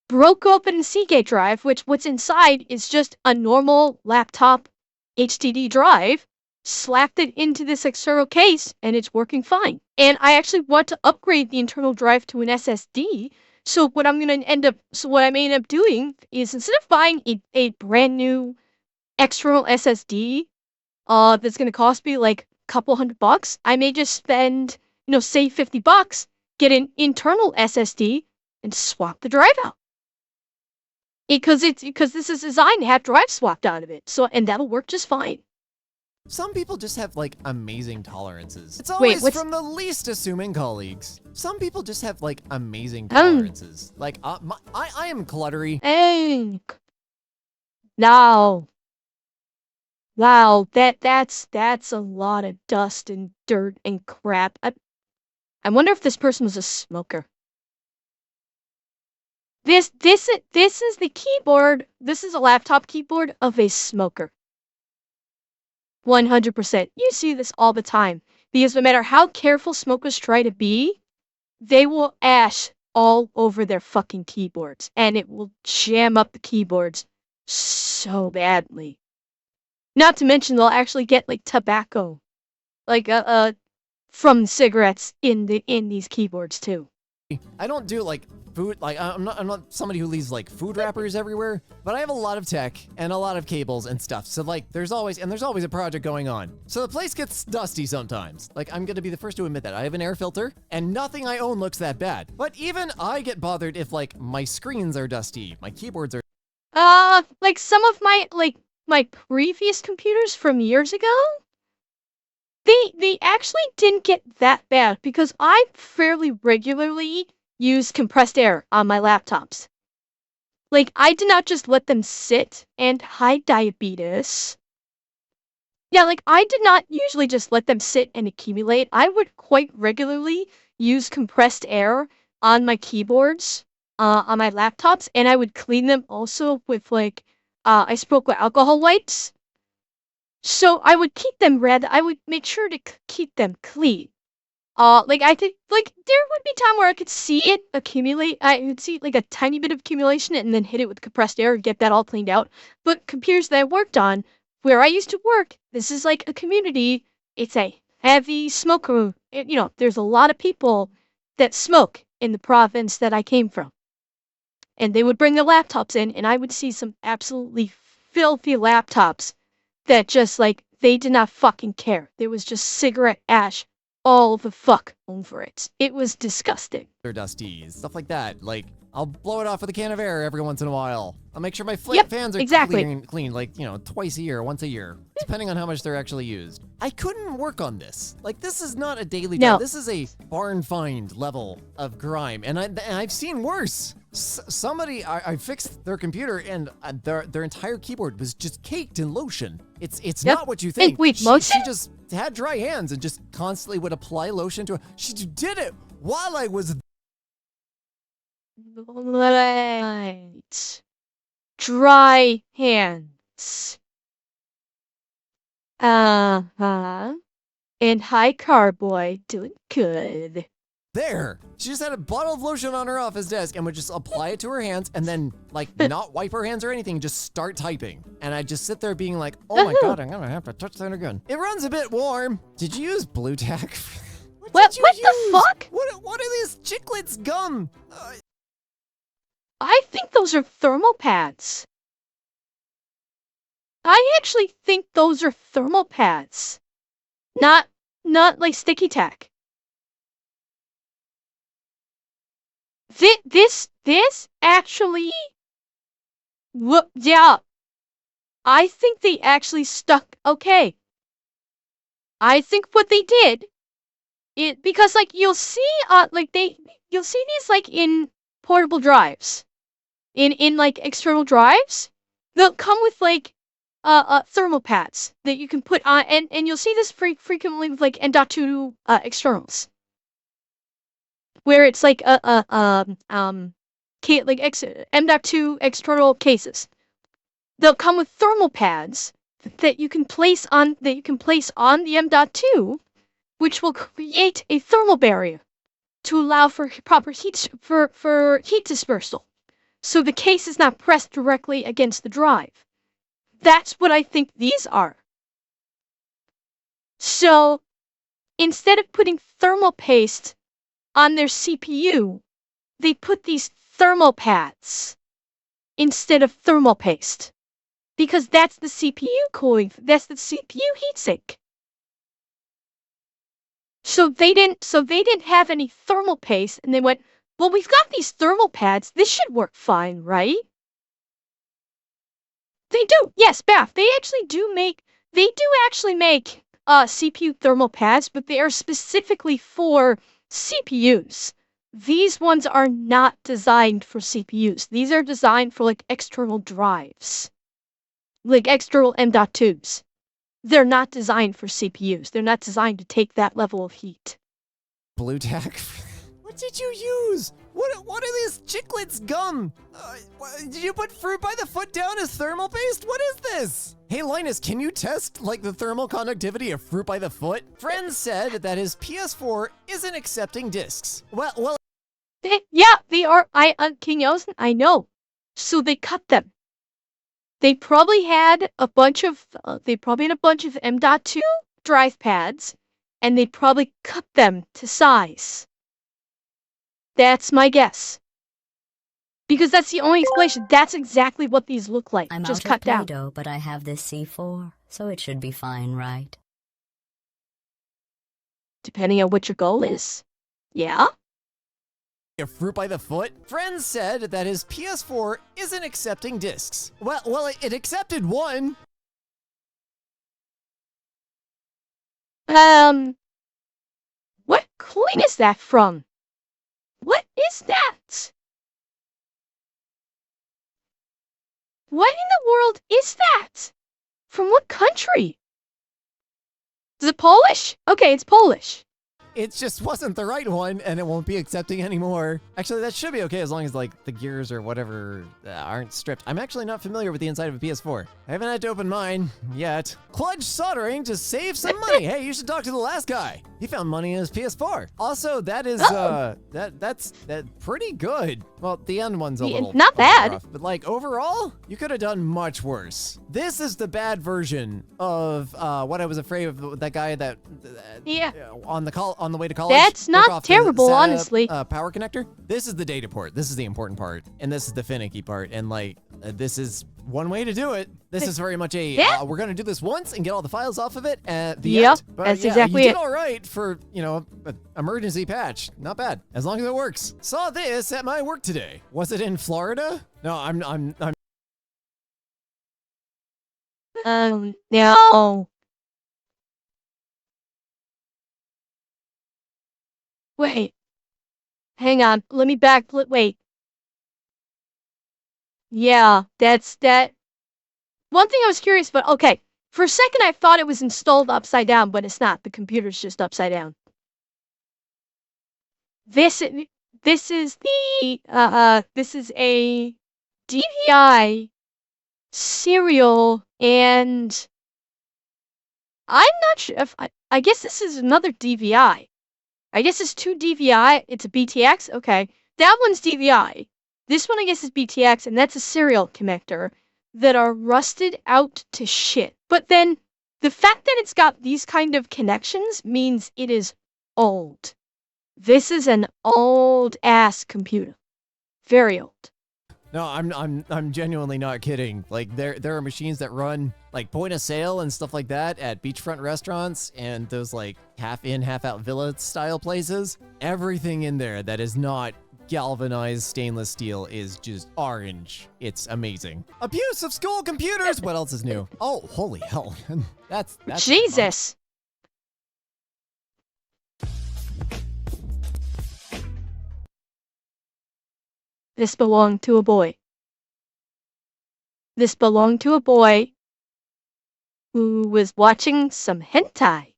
Broke open a Seagate drive, which what's inside is just a normal laptop HDD drive. Slapped it into this external case, and it's working fine. And I actually want to upgrade the internal drive to an SSD. So what I may end up doing is instead of buying a brand new external SSD, that's gonna cost me like a couple $100, I may just spend, save $50, get an internal SSD, and swap the drive out. Because this is designed to have drive swapped out of it. So and that'll work just fine. Some people just have, like, amazing tolerances. It's always from the least assuming colleagues. Some people just have, like, amazing tolerances. Like, I am cluttery. Hey. Now, wow, that's a lot of dust and dirt and crap. I wonder if this person was a smoker. This is the keyboard. This is a laptop keyboard of a smoker. 100%. You see this all the time. Because no matter how careful smokers try to be, they will ash all over their fucking keyboards. And it will jam up the keyboards so badly. Not to mention they'll actually get like tobacco, like from cigarettes in these keyboards too. I don't do like food, like I'm not somebody who leaves like food wrappers everywhere, but I have a lot of tech and a lot of cables and stuff. So like there's always a project going on. So the place gets dusty sometimes. Like I'm gonna be the first to admit that. I have an air filter and nothing I own looks that bad. But even I get bothered if like my screens are dusty, my keyboards are. Like some of my previous computers from years ago, they actually didn't get that bad because I fairly regularly use compressed air on my laptops. Like, I did not just let them sit and hide diabetes. Yeah, like, I did not usually just let them sit and accumulate. I would quite regularly use compressed air on my keyboards, on my laptops, and I would clean them also with, like, isopropyl alcohol wipes. So I would keep them red. I would make sure to keep them clean. Like I think, like there would be time where I could see it accumulate. I would see like a tiny bit of accumulation and then hit it with compressed air and get that all cleaned out. But computers that I worked on, where I used to work, this is like a community. It's a heavy smoker. You know, there's a lot of people that smoke in the province that I came from. And they would bring their laptops in, and I would see some absolutely filthy laptops that just like they did not fucking care. There was just cigarette ash all the fuck over it. It was disgusting. They're dusty, stuff like that. Like I'll blow it off with a can of air every once in a while. I'll make sure my fans are clean, like, you know, twice a year, once a year, depending on how much they're actually used. I couldn't work on this. Like, this is not a daily job. This is a barn find level of grime, and I've seen worse. Somebody, I fixed their computer, and their entire keyboard was just caked in lotion. It's not what you think. Wait, lotion? She just had dry hands and just constantly would apply lotion to it. She did it while I was Right. Dry hands. Uh-huh. And hi, Carboy. Doing good. there. She just had a bottle of lotion on her office desk and would just apply it to her hands and then, like, not wipe her hands or anything, just start typing. And I'd just sit there being like, oh my god, I'm gonna have to touch that again. It runs a bit warm. Did you use blue tack? What the fuck? What are these chiclets gum? I think those are thermal pads. I actually think those are thermal pads. Not like sticky tack. This actually, yeah. I think they actually stuck okay. I think what they did, because like you'll see you'll see these like in portable drives. In like external drives, they'll come with like thermal pads that you can put on, and you'll see this frequently with like M.2 externals, where it's like M.2 external cases. They'll come with thermal pads that you can place on the M.2, which will create a thermal barrier to allow for proper heat for heat dispersal. So the case is not pressed directly against the drive. That's what I think these are. So instead of putting thermal paste on their CPU, they put these thermal pads instead of thermal paste. Because that's the CPU cooling, that's the CPU heatsink. So they didn't have any thermal paste, and they went, well, we've got these thermal pads. This should work fine, right? They do. Yes, Beth. They do actually make CPU thermal pads, but they are specifically for CPUs. These ones are not designed for CPUs. These are designed for like external drives. Like external M.2s. They're not designed for CPUs. They're not designed to take that level of heat. Blue tack? What did you use? What are these chiclets gum? Did you put fruit by the foot down as thermal paste? What is this? Hey Linus, can you test like the thermal conductivity of fruit by the foot? Friend said that his PS4 isn't accepting discs. Well. Yeah, they are. King Yosen, I know. So they cut them. they probably had a bunch of M.2 drive pads, and they probably cut them to size. That's my guess. Because that's the only explanation. That's exactly what these look like. I'm just out cut of down. Play-Doh, but I have this C4, so it should be fine, right? Depending on what your goal is. Yeah? A fruit by the foot? Friends said that his PS4 isn't accepting discs. Well, it accepted one. What coin is that from? What is that? What in the world is that? From what country? Is it Polish? Okay, it's Polish. It just wasn't the right one, and it won't be accepting anymore. Actually, that should be okay as long as, like, the gears or whatever aren't stripped. I'm actually not familiar with the inside of a PS4. I haven't had to open mine yet. Kludge soldering to save some money. Hey, you should talk to the last guy. He found money in his PS4. Also, that is, that's pretty good. Well, the end one's a little not bad. rough, but, like, overall, you could have done much worse. This is the bad version of what I was afraid of, that guy that on the way to college. That's broke not off the terrible, honestly. power connector. This is the data port. This is the important part, and this is the finicky part. And like, this is one way to do it. This is very much a we're gonna do this once and get all the files off of it at the end. But that's yeah, exactly you it. did all right for an emergency patch. Not bad, as long as it works. Saw this at my work today. Was it in Florida? No, I'm. No. Wait. Hang on. Let me wait. Yeah, that's that. One thing I was curious about. Okay. For a second, I thought it was installed upside down, but it's not. The computer's just upside down. This is a DVI serial, and I'm not sure if I guess this is another DVI. I guess it's two DVI. It's a BTX. Okay, that one's DVI. This one I guess is BTX, and that's a serial connector that are rusted out to shit. But then the fact that it's got these kind of connections means it is old. This is an old ass computer. Very old. No, I'm genuinely not kidding. Like there are machines that run like point of sale and stuff like that at beachfront restaurants and those like half in, half out villa style places. Everything in there that is not galvanized stainless steel is just orange. It's amazing. Abuse of school computers. What else is new? Oh, holy hell. that's Jesus. This belonged to a boy. This belonged to a boy who was watching some hentai.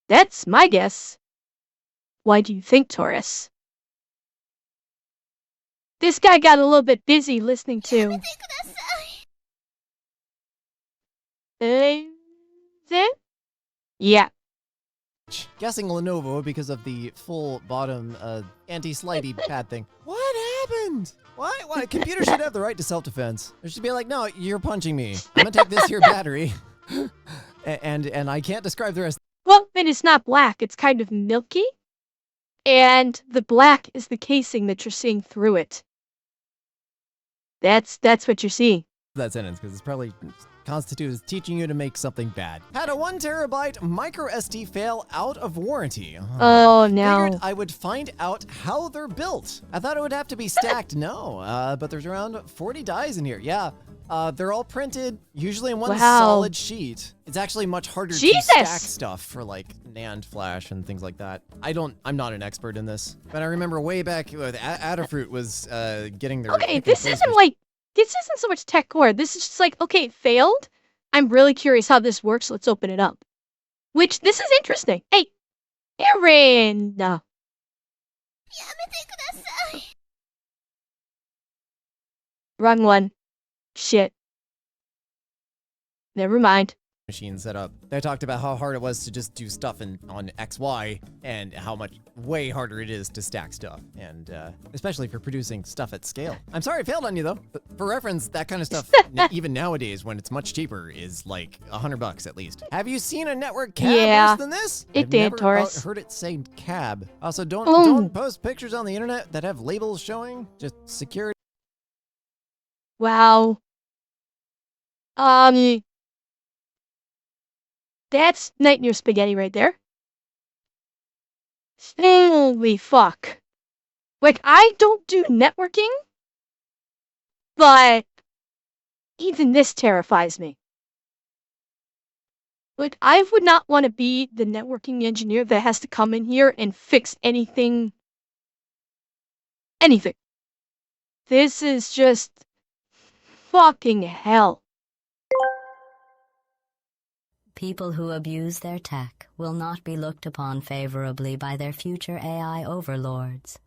That's my guess. Why do you think, Taurus? This guy got a little bit busy listening to... Yeah. Guessing Lenovo because of the full bottom anti-slidey pad thing. What happened? Why? Computers should have the right to self-defense. There should be like, no, you're punching me. I'm gonna take this here battery. and I can't describe the rest. Well, then it's not black. It's kind of milky. And the black is the casing that you're seeing through it. That's what you're seeing. That sentence, because it's probably constitutes as teaching you to make something bad. Had a 1 terabyte micro SD fail out of warranty. Oh no. Figured I would find out how they're built. I thought it would have to be stacked. No, but there's around 40 dies in here. Yeah, they're all printed, usually in one solid sheet. It's actually much harder to stack stuff for like NAND flash and things like that. I'm not an expert in this, but I remember way back with Adafruit was getting their... Okay, this isn't so much tech core. This is just like, okay, it failed. I'm really curious how this works. Let's open it up. Which, this is interesting. Hey, Erin! Wrong one. Shit. Never mind. machine set up. They talked about how hard it was to just do stuff on XY and how much way harder it is to stack stuff, and especially for producing stuff at scale. I'm sorry I failed on you though. But for reference, that kind of stuff, even nowadays when it's much cheaper, is like $100 at least. Have you seen a network cab worse than this? It did, Taurus. Heard it say cab. Also, don't post pictures on the internet that have labels showing. Just security. Wow. That's night near spaghetti right there. Holy fuck. Like, I don't do networking, but even this terrifies me. Like, I would not want to be the networking engineer that has to come in here and fix anything. Anything. This is just fucking hell. People who abuse their tech will not be looked upon favorably by their future AI overlords.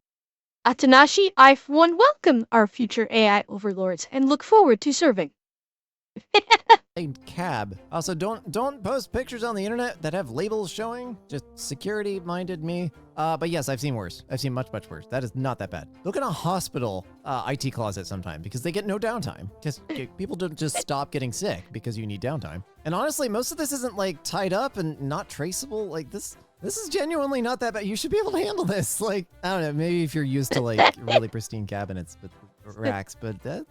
Atanashi, I for one welcome our future AI overlords and look forward to serving. Cab. Also, don't post pictures on the internet that have labels showing. Just security minded me. But yes, I've seen worse. I've seen much worse. That is not that bad. Look at a hospital IT closet sometime because they get no downtime. Just people don't just stop getting sick because you need downtime. And honestly, most of this isn't like tied up and not traceable. Like this is genuinely not that bad. You should be able to handle this. Like, I don't know, maybe if you're used to like really pristine cabinets with racks, but that's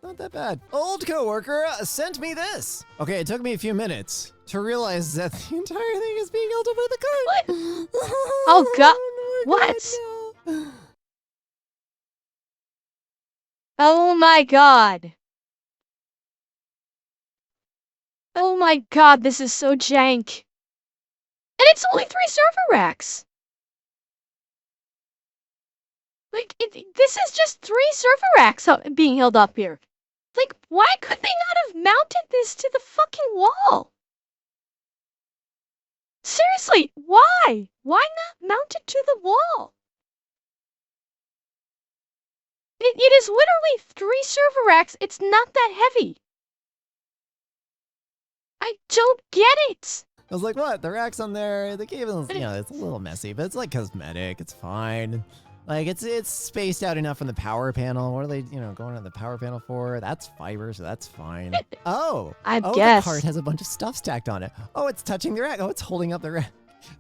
not that bad. Old coworker sent me this. Okay, it took me a few minutes to realize that the entire thing is being held up by the cart. Oh god, what? No. Oh my god. Oh my god, this is so jank. And it's only 3 server racks. Like, this is just 3 server racks being held up here. Like, why could they not have mounted this to the fucking wall? Seriously, why? Why not mount it to the wall? It is literally 3 server racks. It's not that heavy. I don't get it. I was like, what? The rack's on there. The cable's, it's a little messy, but it's like cosmetic. It's fine. Like, it's spaced out enough from the power panel. What are they, going to the power panel for? That's fiber, so that's fine. Oh, guess. The cart has a bunch of stuff stacked on it. Oh, it's touching the rack. Oh, it's holding up the rack.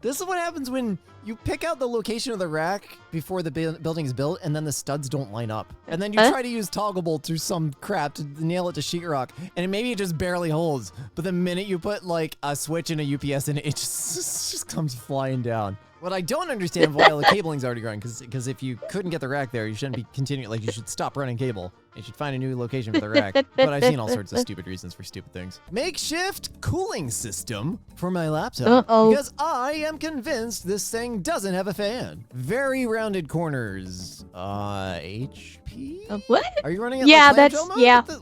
This is what happens when you pick out the location of the rack before the building is built, and then the studs don't line up. And then you try to use toggle bolts or some crap to nail it to sheetrock, and maybe it just barely holds. But the minute you put like a switch and a UPS in it, it just comes flying down. What I don't understand why all the cabling's already running, because if you couldn't get the rack there, you shouldn't be continuing. Like, you should stop running cable. You should find a new location for the rack. But I've seen all sorts of stupid reasons for stupid things. Makeshift cooling system for my laptop. Because I am convinced this thing doesn't have a fan. Very rounded corners. HP? What? Are you running it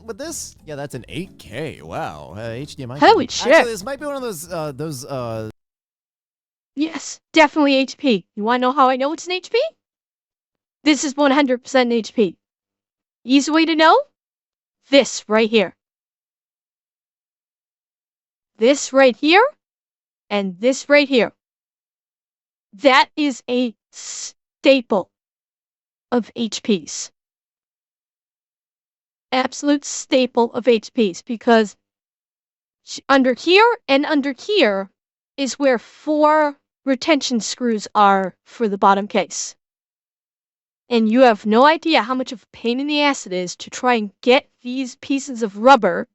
with this? Yeah, that's an 8K. Wow. HDMI. Holy shit. Actually, this might be one of those Yes, definitely HP. You want to know how I know it's an HP? This is 100% HP. Easy way to know? This right here. This right here. And this right here. That is a staple of HPs. Absolute staple of HPs, because under here and under here is where 4 retention screws are for the bottom case. And you have no idea how much of a pain in the ass it is to try and get these pieces of rubber,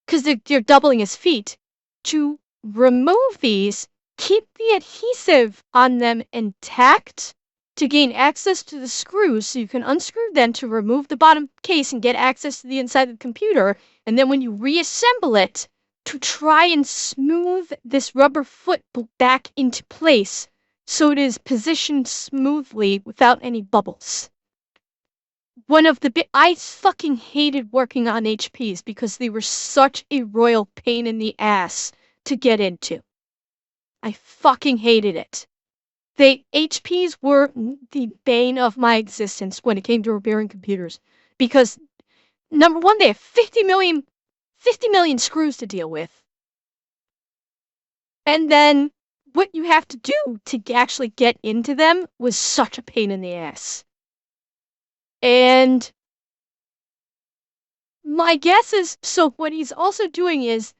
because they're doubling his feet, to remove these, keep the adhesive on them intact to gain access to the screws so you can unscrew them to remove the bottom case and get access to the inside of the computer. And then when you reassemble it, to try and smooth this rubber foot back into place so it is positioned smoothly without any bubbles. I fucking hated working on HPs because they were such a royal pain in the ass to get into. I fucking hated it. HPs were the bane of my existence when it came to repairing computers, because number one, they have 50 50 million screws to deal with. And then what you have to do to actually get into them was such a pain in the ass. And my guess is, so what he's also doing is,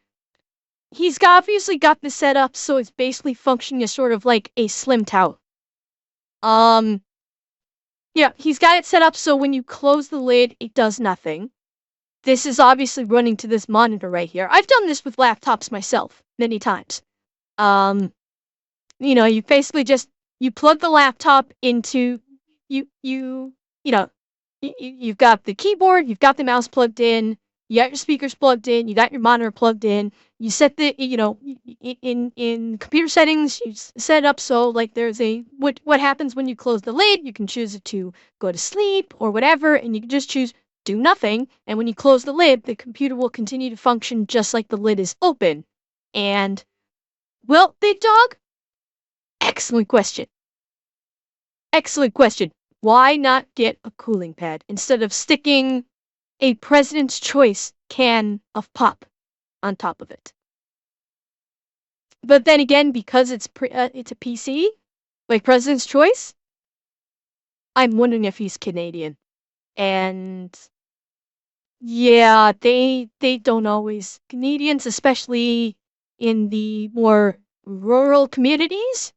he's obviously got this set up so it's basically functioning as sort of like a slim towel. Yeah, he's got it set up so when you close the lid, it does nothing. This is obviously running to this monitor right here. I've done this with laptops myself many times. You know, you basically just, you plug the laptop into, you've got the keyboard, you've got the mouse plugged in, you got your speakers plugged in, you got your monitor plugged in, you set the, in computer settings, you set it up so like there's a, what happens when you close the lid, you can choose it to go to sleep or whatever, and you can just choose do nothing, and when you close the lid, the computer will continue to function just like the lid is open. And, well, big dog, excellent question. Excellent question. Why not get a cooling pad instead of sticking a President's Choice can of pop on top of it? But then again, because it's a PC, like President's Choice, I'm wondering if he's Canadian. And yeah, they don't always, Canadians, especially in the more rural communities,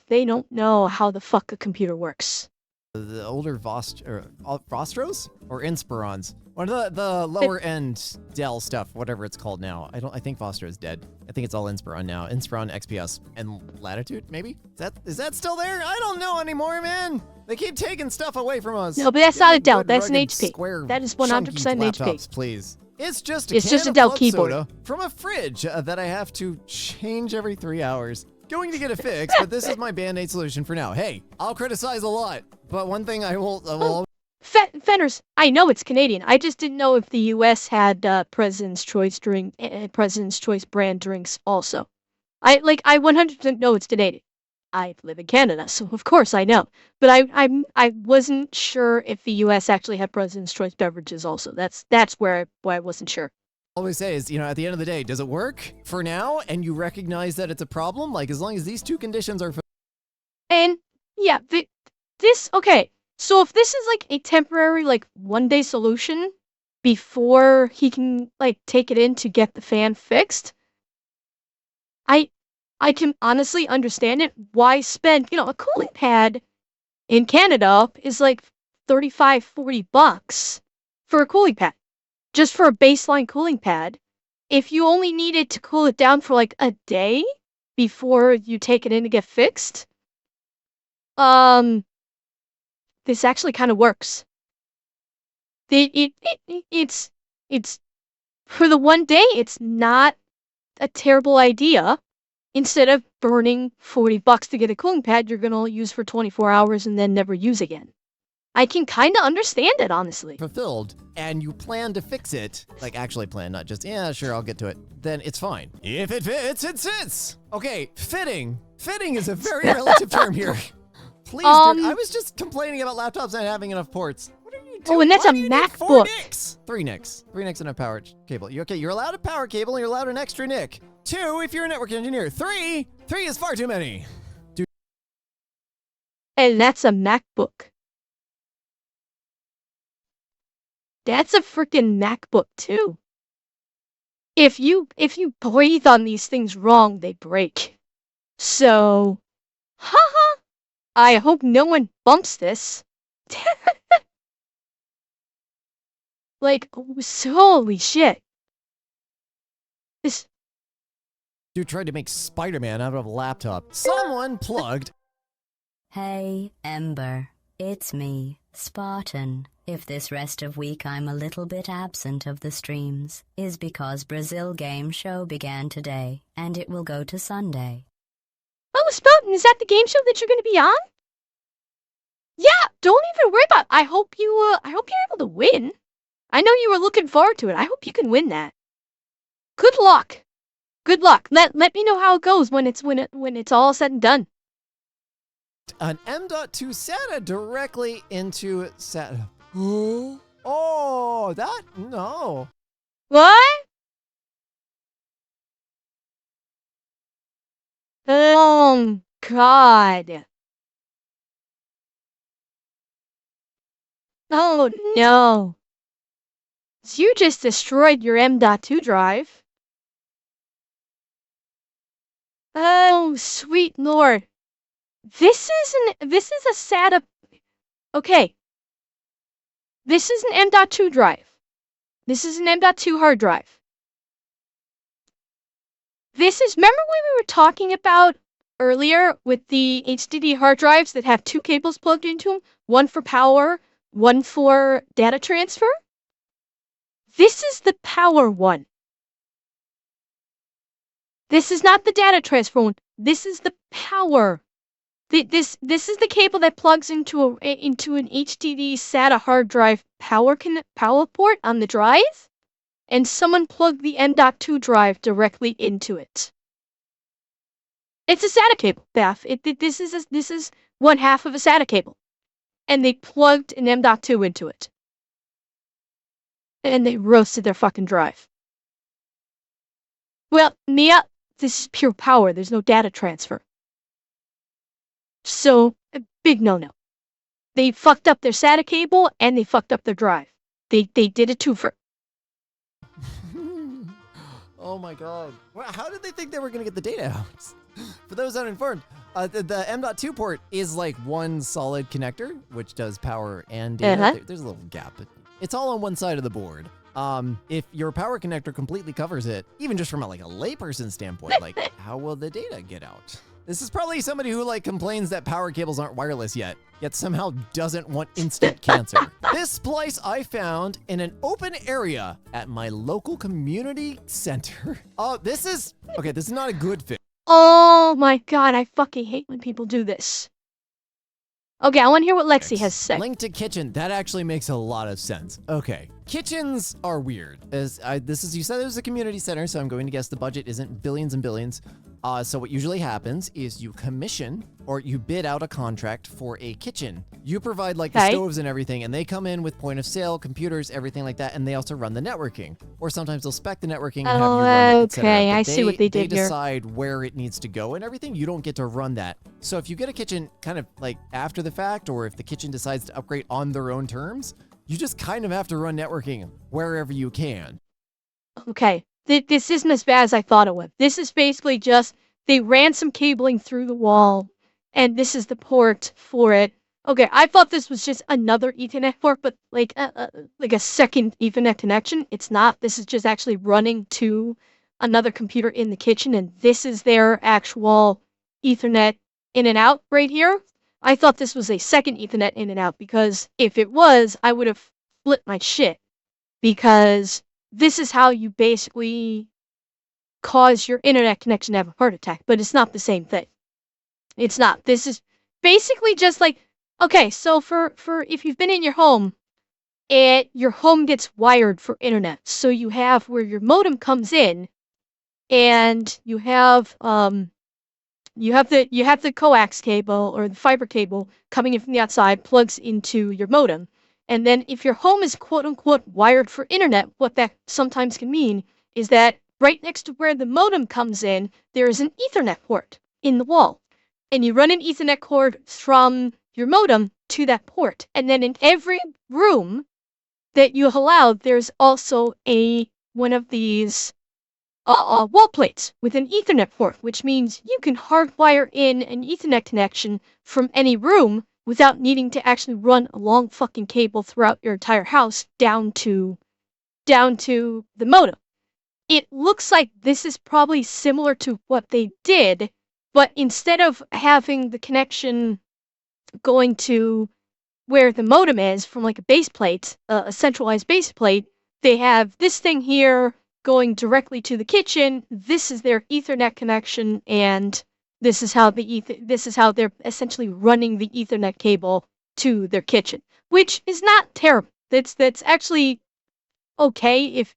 they don't know how the fuck a computer works. The older Vostros or Inspirons, one of the lower end Dell stuff, whatever it's called now. I think Vostro's dead. I think it's all Inspiron now. Inspiron XPS and Latitude, maybe? Is that still there? I don't know anymore, man. They keep taking stuff away from us. No, but that's not a Dell. That's an HP. That is 100% an HP. Please. It's just a Dell keyboard soda from a fridge that I have to change every 3 hours. Going to get it fixed, but this is my Band-Aid solution for now. Hey, I'll criticize a lot, but one thing I will Fenners, I know it's Canadian. I just didn't know if the U.S. had President's Choice brand drinks also. I 100% know it's Canadian. I live in Canada, so of course I know. But I wasn't sure if the U.S. actually had President's Choice beverages also. That's where I wasn't sure. Always say is, at the end of the day, does it work for now? And you recognize that it's a problem? Like, as long as these two conditions are... And, yeah, okay. So if this is, like, a temporary, like, one-day solution before he can, like, take it in to get the fan fixed, I can honestly understand it. Why spend, a cooling pad in Canada is, like, $35-40 for a cooling pad. Just for a baseline cooling pad. If you only needed to cool it down for, like, a day before you take it in to get fixed, this actually kind of works. It's for the one day, it's not a terrible idea. Instead of burning $40 to get a cooling pad you're gonna use for 24 hours and then never use again. I can kind of understand it, honestly. Fulfilled, and you plan to fix it, like actually plan, not just, yeah, sure, I'll get to it, then it's fine. If it fits, it sits. Okay, fitting. Fitting is a very relative term here. Please, dude, I was just complaining about laptops not having enough ports. What are you doing? Oh, and that's a MacBook. 3 NICs. 3 NICs and a power cable. You're allowed a power cable and you're allowed an extra NIC. 2 if you're a network engineer. 3 is far too many. Dude. And that's a MacBook. That's a freaking MacBook too. If you breathe on these things wrong, they break. So, haha. I hope no one bumps this. Like, holy shit. This dude tried to make Spider-Man out of a laptop. Someone plugged. Hey, Ember. It's me, Spartan. If this rest of week I'm a little bit absent of the streams, is because Brazil Game Show began today, and it will go to Sunday. Oh, Spartan, is that the game show that you're going to be on? Yeah, don't even worry about it. I hope you're able to win. I know you were looking forward to it. I hope you can win that. Good luck. Good luck. Let me know how it goes when it's all said and done. An M.2 SATA directly into SATA. Oh, no. What? Oh, God. Oh, no. So you just destroyed your M.2 drive. Oh, sweet lord. This is a SATA. Okay. This is an M.2 drive. This is an M.2 hard drive. Remember when we were talking about earlier with the HDD hard drives that have two cables plugged into them? One for power, one for data transfer? This is the power one. This is not the data transfer one. This is the power. This is the cable that plugs into an HDD SATA hard drive power port on the drive, and someone plugged the M.2 drive directly into it. It's a SATA cable, Beth. This is one half of a SATA cable, and they plugged an M.2 into it, and they roasted their fucking drive. Well, Mia, this is pure power. There's no data transfer. So, a big no-no. They fucked up their SATA cable, and they fucked up their drive. They did a twofer. Oh my god. Well, how did they think they were going to get the data out? For those uninformed, the M.2 port is like one solid connector, which does power and data. There's a little gap, but it's all on one side of the board. If your power connector completely covers it, even just from a layperson standpoint, like how will the data get out? This is probably somebody who complains that power cables aren't wireless yet somehow doesn't want instant cancer. This splice I found in an open area at my local community center. Oh, this is not a good fit. Oh my god, I fucking hate when people do this. Okay, I want to hear what Lexi has to say. Link to kitchen. That actually makes a lot of sense. Okay. Kitchens are weird. You said it was a community center, so I'm going to guess the budget isn't billions and billions. So what usually happens is you commission or you bid out a contract for a kitchen. You provide the stoves and everything, and they come in with point of sale, computers, everything like that, and they also run the networking. Or sometimes they'll spec the networking and have you run it, etc. Okay, I see what they did here. They decide where it needs to go and everything. You don't get to run that. So if you get a kitchen kind of after the fact, or if the kitchen decides to upgrade on their own terms, you just kind of have to run networking wherever you can. Okay, this isn't as bad as I thought it would. This is basically just, they ran some cabling through the wall, and this is the port for it. Okay, I thought this was just another Ethernet port, but like a second Ethernet connection. It's not. This is just actually running to another computer in the kitchen, and this is their actual Ethernet in and out right here. I thought this was a second Ethernet in and out, because if it was, I would have split my shit. Because this is how you basically cause your internet connection to have a heart attack, but it's not the same thing. It's not. This is basically just okay, so for if you've been in your home, your home gets wired for internet. So you have where your modem comes in, and you have the coax cable or the fiber cable coming in from the outside, plugs into your modem. And then if your home is quote-unquote wired for internet, what that sometimes can mean is that right next to where the modem comes in, there is an Ethernet port in the wall. And you run an Ethernet cord from your modem to that port. And then in every room that you have allowed, there's also one of these wall plates with an Ethernet port, which means you can hardwire in an Ethernet connection from any room without needing to actually run a long fucking cable throughout your entire house down to the modem. It looks like this is probably similar to what they did, but instead of having the connection going to where the modem is from a base plate, a centralized base plate, they have this thing here going directly to the kitchen. This is their Ethernet connection, and this is how they're essentially running the Ethernet cable to their kitchen, which is not terrible. That's actually okay if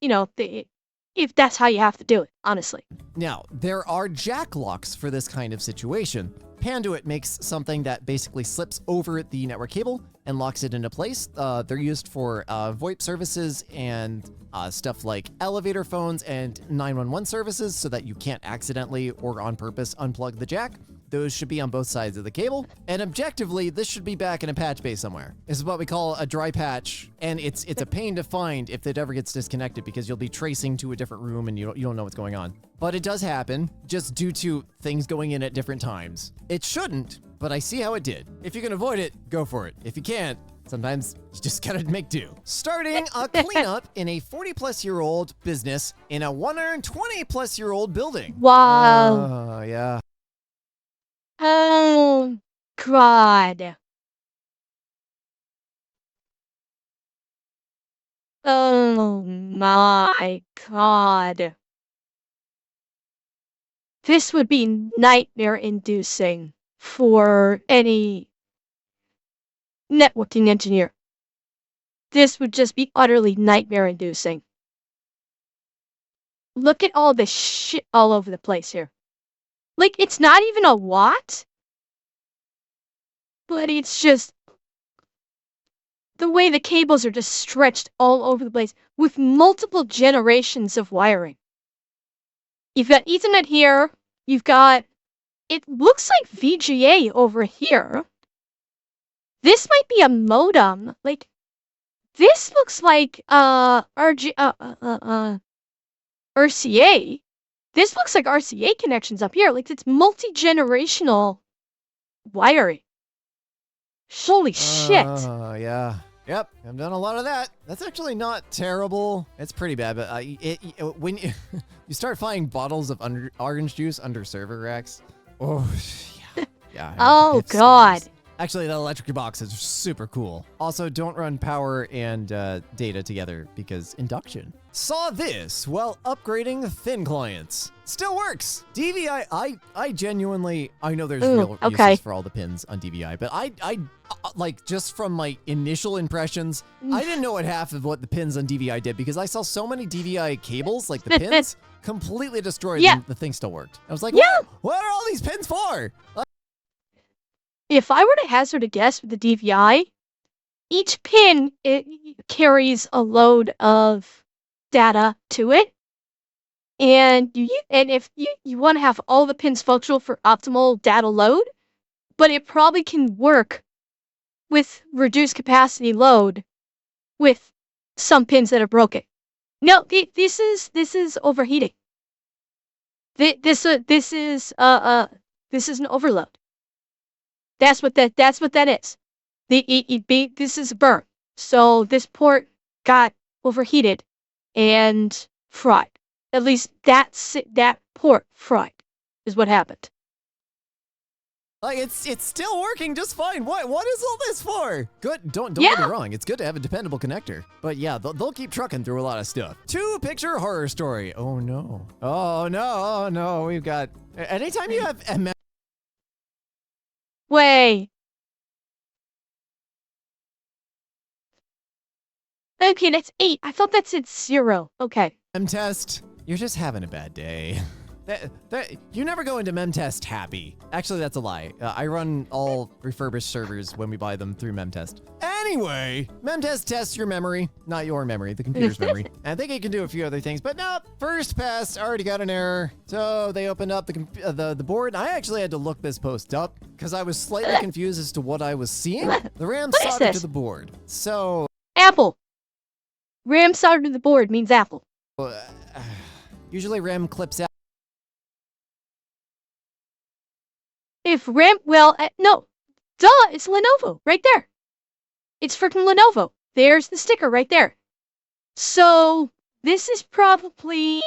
that's how you have to do it, honestly. Now, there are jack locks for this kind of situation. Panduit makes something that basically slips over the network cable and locks it into place. They're used for VoIP services and stuff like elevator phones and 911 services, so that you can't accidentally or on purpose unplug the jack. those should be on both sides of the cable. And objectively, this should be back in a patch bay somewhere. This is what we call a dry patch, and it's a pain to find if it ever gets disconnected because you'll be tracing to a different room and you don't know what's going on. But it does happen, just due to things going in at different times. It shouldn't, but I see how it did. If you can avoid it, go for it. If you can't, sometimes you just gotta make do. Starting a cleanup in a 40-plus-year-old business in a 120-plus-year-old building. Wow. Oh, yeah. Oh, God. Oh, my God. This would be nightmare-inducing for any networking engineer. This would just be utterly nightmare-inducing. Look at all this shit all over the place here. Like, it's not even a lot, but it's just the way the cables are just stretched all over the place with multiple generations of wiring. You've got Ethernet here, you've got, it looks like VGA over here. This might be a modem, like, this looks like, RCA. This looks like RCA connections up here, like, it's multi-generational wiring. Holy shit. Oh, yeah. Yep, I've done a lot of that. That's actually not terrible. It's pretty bad, but when you start finding bottles of orange juice under server racks, oh, yeah. Yeah. Oh, God. Actually, that electric box is super cool. Also, don't run power and data together because induction. Saw this while upgrading thin clients. Still works. DVI, I genuinely, I know there's real uses for all the pins on DVI, but I like, just from my initial impressions, I didn't know what half of what the pins on DVI did because I saw so many DVI cables, like the pins, completely destroyed and the thing still worked. I was like, what are all these pins for? If I were to hazard a guess with the DVI, each pin carries a load of data to it, and if you want to have all the pins functional for optimal data load, but it probably can work with reduced capacity load with some pins that are broken. No, this is overheating. This is an overload. That's what that is. This is a burn. So this port got overheated and fried. At least that port fried is what happened. Like, it's still working just fine. What is all this for? Good. Don't get me wrong. It's good to have a dependable connector. But yeah, they'll keep trucking through a lot of stuff. 2-picture horror story. Oh no. Oh no. Oh no. We've got. Anytime you have Wait. Okay, that's 8. I thought that said 0. Okay. Memtest, you're just having a bad day. You never go into Memtest happy. Actually, that's a lie. I run all refurbished servers when we buy them through Memtest. Anyway, Memtest tests your memory, not your memory, the computer's memory. And I think it can do a few other things, but no, first pass already got an error. So they opened up the board. I actually had to look this post up because I was slightly confused as to what I was seeing. The RAM soldered to the board. So Apple. RAM soldered to the board means Apple. Usually RAM clips out. If RAM, well, no, duh, it's Lenovo, right there. It's freaking Lenovo. There's the sticker right there. So, this is probably,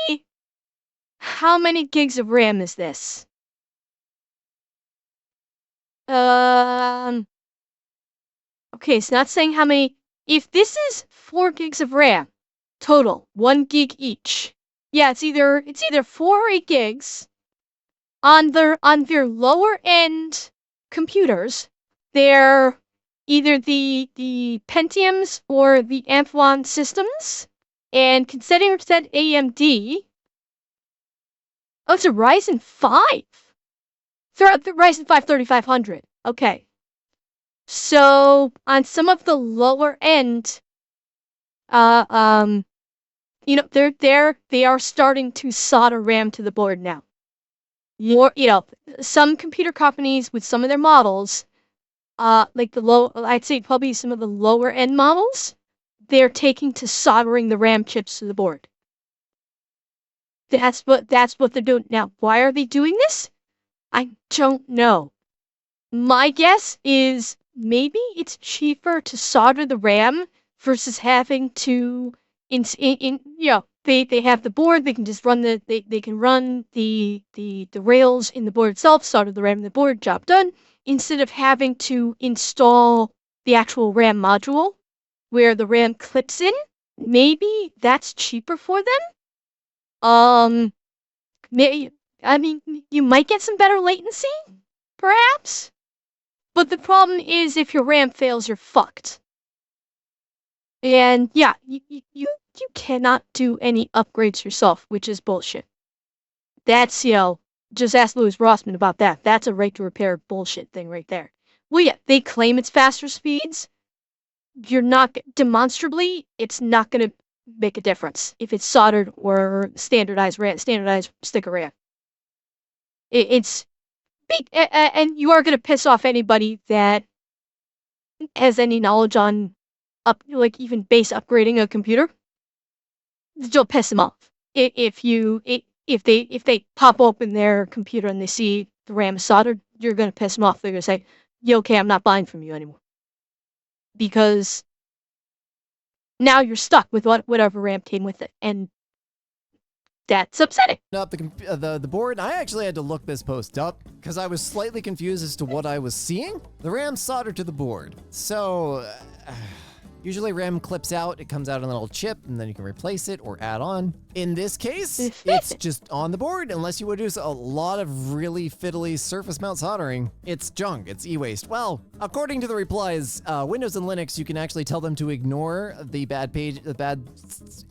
how many gigs of RAM is this? Okay, it's not saying how many, if this is 4 gigs of RAM, total, 1 gig each. Yeah, it's either 4 or 8 gigs. On their lower end computers, they're either the Pentiums or the Amphlon systems. And considering said AMD, oh, it's a Ryzen 5. The Ryzen 5 3500. Okay. So on some of the lower end, you know, they are starting to solder RAM to the board now. more, some computer companies with some of their models, like I'd say probably some of the lower end models, they're taking to soldering the RAM chips to the board. That's what they're doing. Now, why are they doing this? I don't know. My guess is maybe it's cheaper to solder the RAM versus having to they have the board, they can just run they can run the rails in the board itself, solder the RAM in the board, job done, instead of having to install the actual RAM module where the RAM clips in. Maybe that's cheaper for them. I mean, you might get some better latency, perhaps. But the problem is if your RAM fails, you're fucked. And yeah, you cannot do any upgrades yourself, which is bullshit. That's, just ask Louis Rossman about that. That's a right to repair bullshit thing right there. Well, yeah, they claim it's faster speeds. You're not, demonstrably, it's not going to make a difference if it's soldered or standardized sticker RAM. It's big, and you are going to piss off anybody that has any knowledge on even base upgrading a computer. You'll piss them off if they pop open their computer and they see the RAM is soldered. You're going to piss them off. They're going to say, "Yeah, okay, I'm not buying from you anymore," because now you're stuck with whatever RAM came with it, and that's upsetting. Up the board. I actually had to look this post up because I was slightly confused as to what I was seeing. The RAM soldered to the board, so usually RAM clips out, it comes out in a little chip, and then you can replace it or add on. In this case, it's just on the board, unless you would do a lot of really fiddly surface mount soldering. It's junk, it's e-waste. Well, according to the replies, Windows and Linux, you can actually tell them to ignore the bad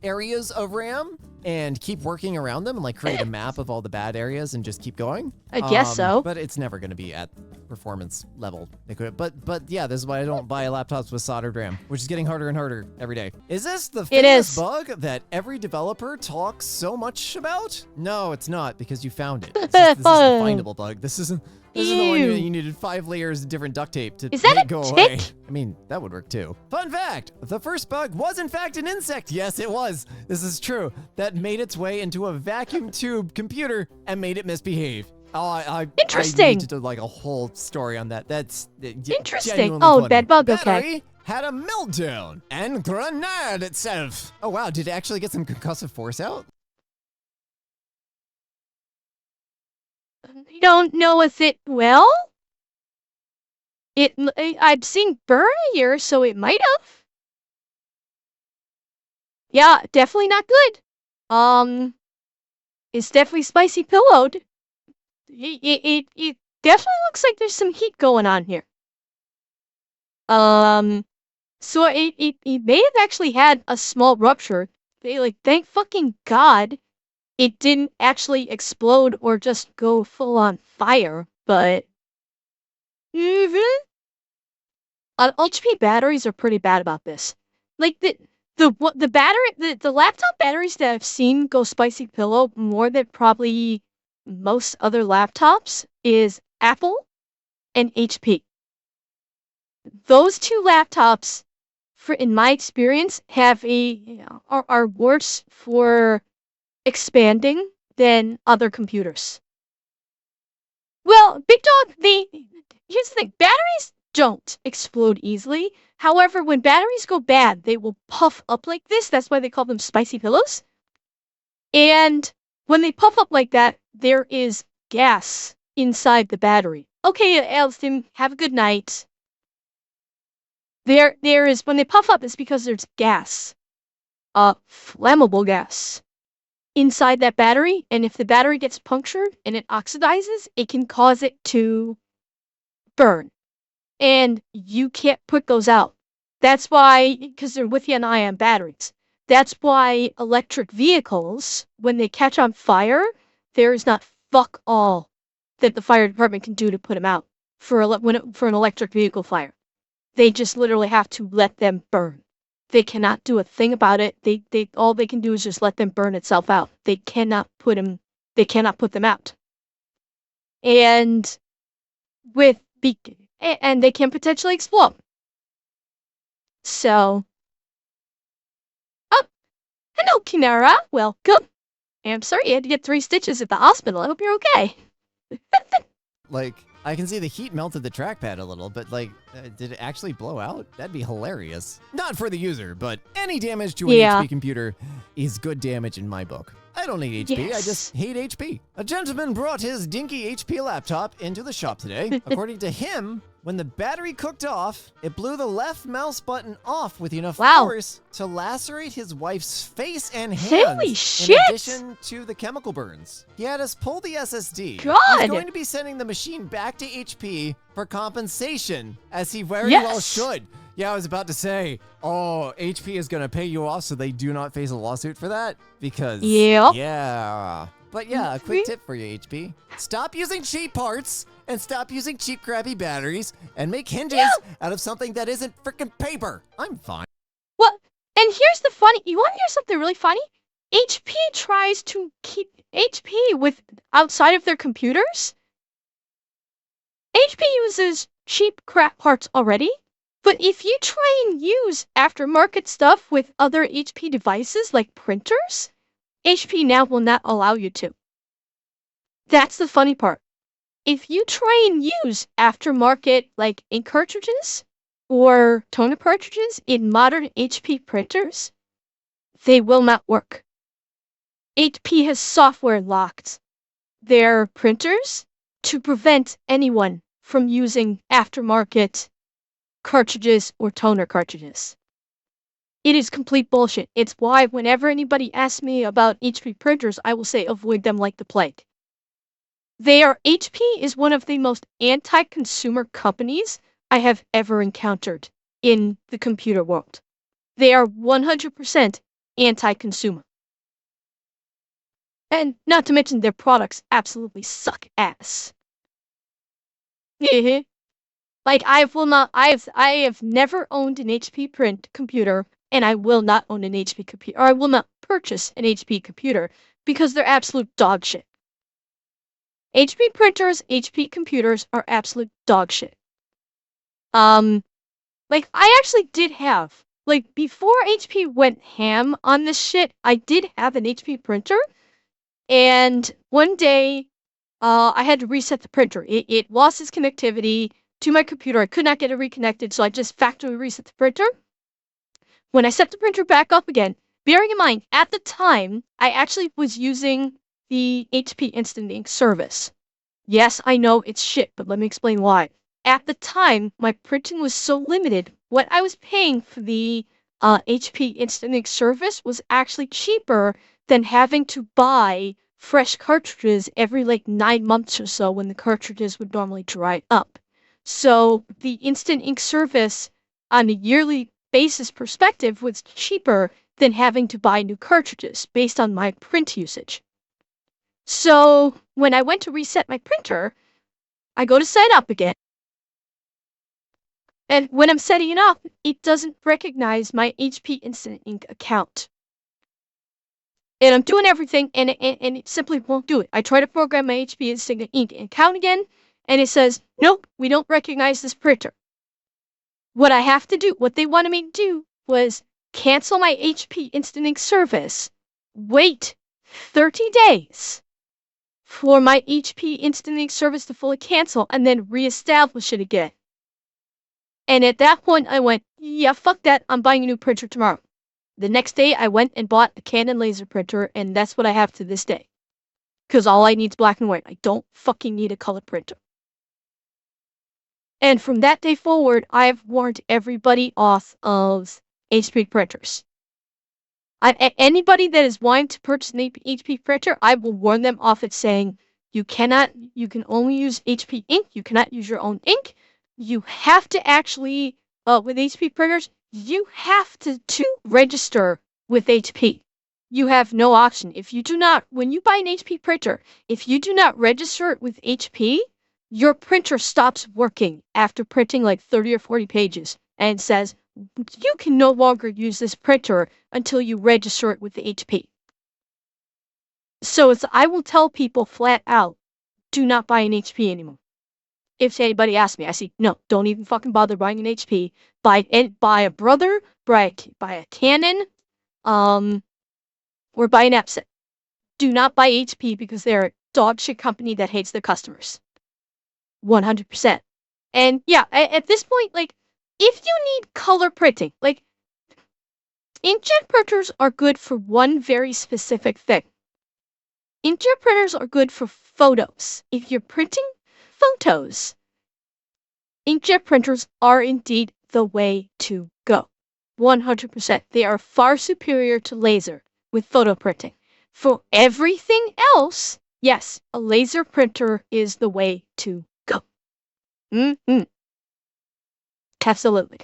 areas of RAM and keep working around them and like create a map of all the bad areas and just keep going. I guess so. But it's never going to be at performance level. But yeah, this is why I don't buy laptops with soldered RAM, which is getting harder and harder every day. Is this the famous bug that every developer talks so much about? No, it's not, because you found it. This is the findable bug. This isn't the one you needed 5 layers of different duct tape to make it go away. I mean, that would work too. Fun fact, the first bug was in fact an insect. Yes, it was. This is true. That made its way into a vacuum tube computer and made it misbehave. Oh, interesting. I need to do like a whole story on that. That's interesting. Oh, bad bug. Okay. Had a meltdown and grenade itself. Oh wow, did it actually get some concussive force out? I don't know if it I've seen burn here, so it might have. Yeah, definitely not good. It's definitely spicy pillowed. It definitely looks like there's some heat going on here. So it may have actually had a small rupture. Thank fucking God it didn't actually explode or just go full on fire, but HP batteries are pretty bad about this. Like the laptop batteries that I've seen go spicy pillow more than probably most other laptops is Apple and HP. Those two laptops, in my experience, have are worse for expanding than other computers. Well, Big Dog, here's the thing. Batteries don't explode easily. However, when batteries go bad, they will puff up like this. That's why they call them spicy pillows. And when they puff up like that, there is gas inside the battery. Okay, Elston, have a good night. There is, when they puff up, it's because there's gas. Flammable gas inside that battery, and if the battery gets punctured and it oxidizes, it can cause it to burn. And you can't put those out. That's why, because they're lithium-ion batteries. That's why electric vehicles, when they catch on fire, there is not fuck all that the fire department can do to put them out for an electric vehicle fire. They just literally have to let them burn. They cannot do a thing about it. All they can do is just let them burn itself out. They cannot put them out. and and they can potentially explode. So, oh, hello, Kinara. Welcome. I'm sorry you had to get 3 stitches at the hospital. I hope you're okay. Like, I can see the heat melted the trackpad a little, but like, did it actually blow out? That'd be hilarious. Not for the user, but any damage to an HP computer is good damage in my book. I don't need HP, I just hate HP. A gentleman brought his dinky HP laptop into the shop today. According to him, when the battery cooked off, it blew the left mouse button off with enough force to lacerate his wife's face and hands. Holy shit! In addition to the chemical burns. He had us pull the SSD. God! He's going to be sending the machine back to HP for compensation, as he very well should. Yeah, I was about to say, oh, HP is going to pay you off so they do not face a lawsuit for that? Because, yeah. But yeah, a quick tip for you, HP. Stop using cheap parts and stop using cheap crappy batteries and make hinges out of something that isn't freaking paper. I'm fine. Well, and here's the funny, you want to hear something really funny? HP tries to keep HP with outside of their computers. HP uses cheap crap parts already. But if you try and use aftermarket stuff with other HP devices like printers, HP now will not allow you to. That's the funny part. If you try and use aftermarket like ink cartridges or toner cartridges in modern HP printers, they will not work. HP has software locked their printers to prevent anyone from using aftermarket cartridges or toner cartridges. It is complete bullshit. It's why whenever anybody asks me about HP printers, I will say avoid them like the plague. HP is one of the most anti-consumer companies I have ever encountered in the computer world. They are 100% anti-consumer. And not to mention their products absolutely suck ass. Like I have never owned an HP print computer, and I will not own an HP computer, or I will not purchase an HP computer because they're absolute dog shit. HP printers, HP computers are absolute dog shit. Like I actually did have, like before HP went ham on this shit, I did have an HP printer, and one day, I had to reset the printer. It lost its connectivity to my computer. I could not get it reconnected, so I just factory reset the printer. When I set the printer back up again, bearing in mind, at the time, I actually was using the HP Instant Ink service. Yes, I know it's shit, but let me explain why. At the time, my printing was so limited, what I was paying for the HP Instant Ink service was actually cheaper than having to buy fresh cartridges every like 9 months or so when the cartridges would normally dry up. So the Instant Ink service on a yearly basis perspective was cheaper than having to buy new cartridges based on my print usage. So when I went to reset my printer, I go to set up again. And when I'm setting it up, it doesn't recognize my HP Instant Ink account. And I'm doing everything, and it simply won't do it. I try to program my HP Instant Ink account again, and it says, nope, we don't recognize this printer. What I have to do, what they wanted me to do, was cancel my HP Instant Ink service, wait 30 days for my HP Instant Ink service to fully cancel, and then reestablish it again. And at that point, I went, yeah, fuck that, I'm buying a new printer tomorrow. The next day, I went and bought a Canon laser printer, and that's what I have to this day. Because all I need is black and white. I don't fucking need a color printer. And from that day forward, I've warned everybody off of HP printers. Anybody that is wanting to purchase an HP printer, I will warn them off it saying, you can only use HP ink, you cannot use your own ink. You have to actually, with HP printers, you have to register with HP. You have no option. If you do not, when you buy an HP printer, if you do not register it with HP, your printer stops working after printing like 30 or 40 pages and says, you can no longer use this printer until you register it with the HP. So I will tell people flat out, do not buy an HP anymore. If anybody asks me, I say, no, don't even fucking bother buying an HP. Buy a Brother, buy a Canon, or buy an Epson. Do not buy HP because they're a dog shit company that hates their customers. 100%. And yeah, at this point, like, if you need color printing, like, inkjet printers are good for one very specific thing. Inkjet printers are good for photos. If you're printing photos, inkjet printers are indeed the way to go. 100%. They are far superior to laser with photo printing. For everything else, yes, a laser printer is the way to go. Absolutely.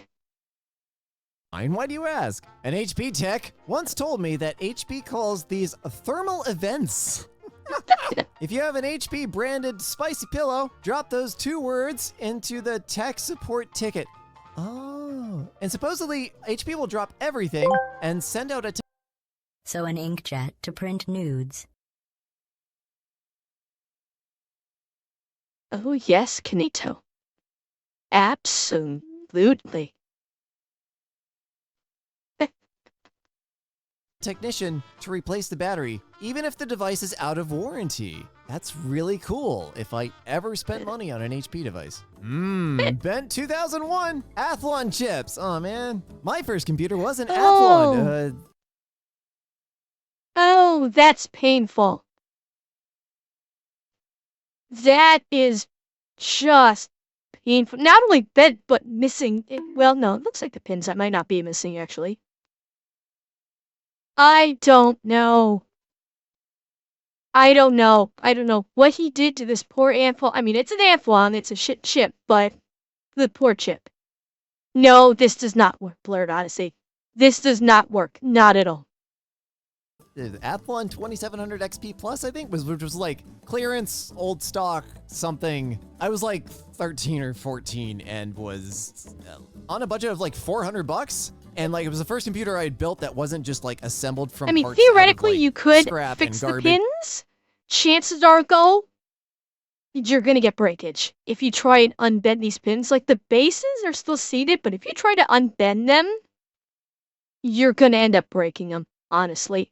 And why do you ask? An HP tech once told me that HP calls these thermal events. If you have an HP branded spicy pillow, drop those 2 words into the tech support ticket. Oh. And supposedly, HP will drop everything and send out a So an inkjet to print nudes. Oh yes, Kanito. Absolutely. technician to replace the battery, even if the device is out of warranty. That's really cool if I ever spent money on an HP device. Bent 2001 Athlon chips. Oh man, my first computer was an Athlon. Oh, that's painful. That is just painful. Not only bent, but missing. Well, no, it looks like the pins might not be missing, actually. I don't know. I don't know what he did to this poor Athlon. I mean, it's an Athlon, it's a shit chip, but the poor chip. No, this does not work, Blurred Odyssey. This does not work. Not at all. The Athlon 2700 XP Plus, I think, which was like clearance, old stock, something. I was like 13 or 14 and was on a budget of like $400. And like it was the first computer I had built that wasn't just like assembled from parts theoretically, out of, like, you could scrap fix and the garbage. pins. Chances are, though, you're gonna get breakage. If you try and unbend these pins, like the bases are still seated, but if you try to unbend them, you're gonna end up breaking them, honestly.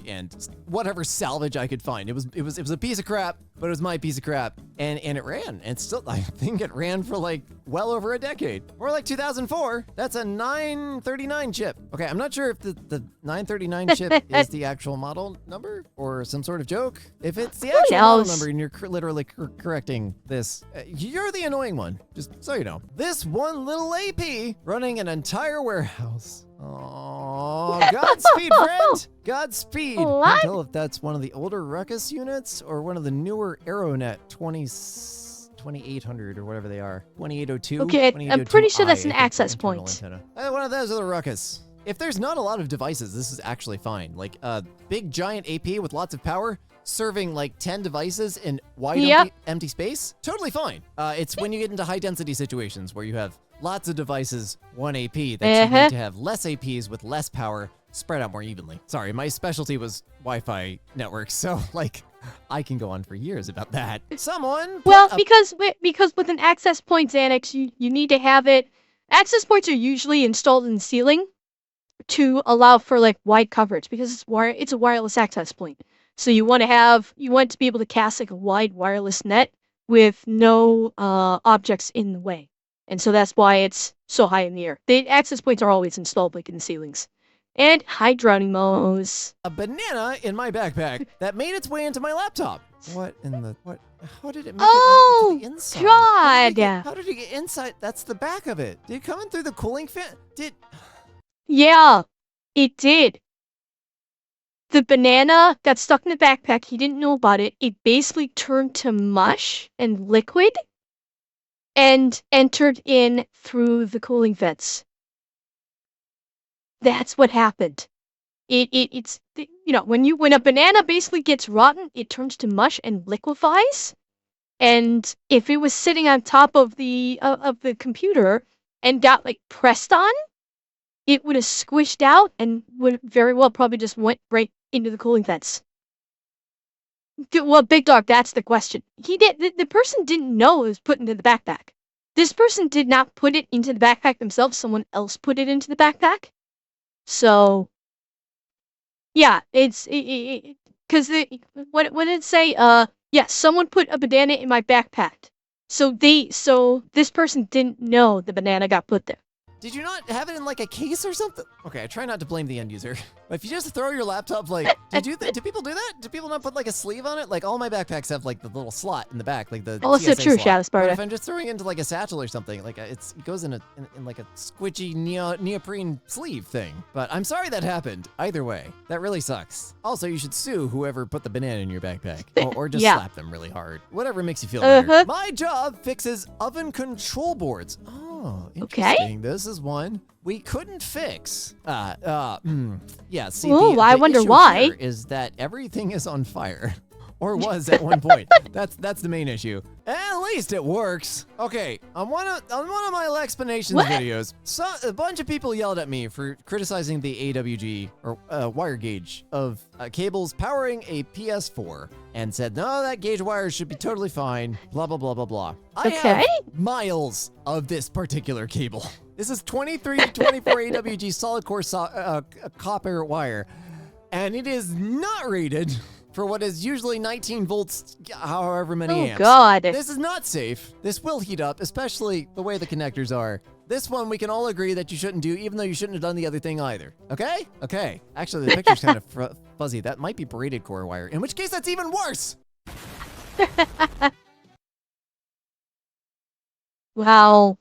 And whatever salvage I could find. It was a piece of crap, but it was my piece of crap. And it ran. And still, I think it ran for like well over a decade. Or like 2004. That's a 939 chip. Okay, I'm not sure if the 939 chip is the actual model number or some sort of joke. If it's the actual model number and you're literally correcting this, you're the annoying one. Just so you know. This one little AP running an entire warehouse. Oh, Godspeed, friend! Godspeed! What? Can't tell if that's one of the older Ruckus units or one of the newer Aeronet 2800 or whatever they are. 2802? Okay, I'm pretty sure that's an access point. One of those are the Ruckus. If there's not a lot of devices, this is actually fine. Like a big giant AP with lots of power, serving like 10 devices in wide empty space, totally fine. It's when you get into high density situations where you have lots of devices, one AP, that you need to have less APs with less power spread out more evenly. Sorry, my specialty was Wi-Fi networks, so like I can go on for years about that. Well, because with an access point, Xanax, you need to have it. Access points are usually installed in the ceiling to allow for like wide coverage because it's a wireless access point. So you want to be able to cast like a wide wireless net with no objects in the way. And so that's why it's so high in the air. The access points are always installed like in the ceilings. And Hydronimos. A banana in my backpack that made its way into my laptop. What? How did it make it into the inside? God! How did it get inside? That's the back of it. Did it come in through the cooling fan? Yeah, it did. The banana got stuck in the backpack. He didn't know about it. It basically turned to mush and liquid and entered in through the cooling vents. That's what happened. It's when a banana basically gets rotten, it turns to mush and liquefies. And if it was sitting on top of the computer and got like pressed on, it would have squished out and would very well probably just went right into the cooling vents. Well, Big Dog, that's the question. The person didn't know it was put into the backpack. This person did not put it into the backpack themselves. Someone else put it into the backpack. So, yeah, it's because what did it say? Yes, someone put a banana in my backpack. So this person didn't know the banana got put there. Did you not have it in like a case or something? Okay, I try not to blame the end user. But if you just throw your laptop like, do people do that? Do people not put like a sleeve on it? Like all my backpacks have like the little slot in the back, like the Also TSA true, slot. Shadow Sparta. But if I'm just throwing it into like a satchel or something, like it goes in like a squidgy neoprene sleeve thing. But I'm sorry that happened. Either way, that really sucks. Also, you should sue whoever put the banana in your backpack, or just Yeah. slap them really hard. Whatever makes you feel better. My job fixes oven control boards. Oh, interesting. This is one we couldn't fix. Yeah, see, Ooh, the I wonder issue why. here is that everything is on fire. Or was at one point. That's the main issue. At least it works. Okay, on one of my explanations videos, a bunch of people yelled at me for criticizing the AWG or wire gauge of cables powering a PS4 and said, no, that gauge wire should be totally fine, blah, blah, blah, blah, blah. I have miles of this particular cable. This is 23 to 24 AWG solid core copper wire, and it is not rated for what is usually 19 volts, however many amps. Oh, God. This is not safe. This will heat up, especially the way the connectors are. This one we can all agree that you shouldn't do, even though you shouldn't have done the other thing either. Okay? Okay. Actually, the picture's kind of fuzzy. That might be braided core wire, in which case that's even worse. Wow.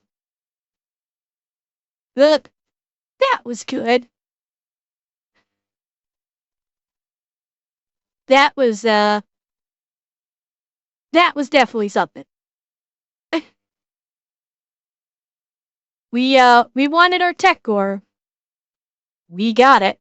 Look, that was good. That was definitely something. We wanted our tech gore. We got it.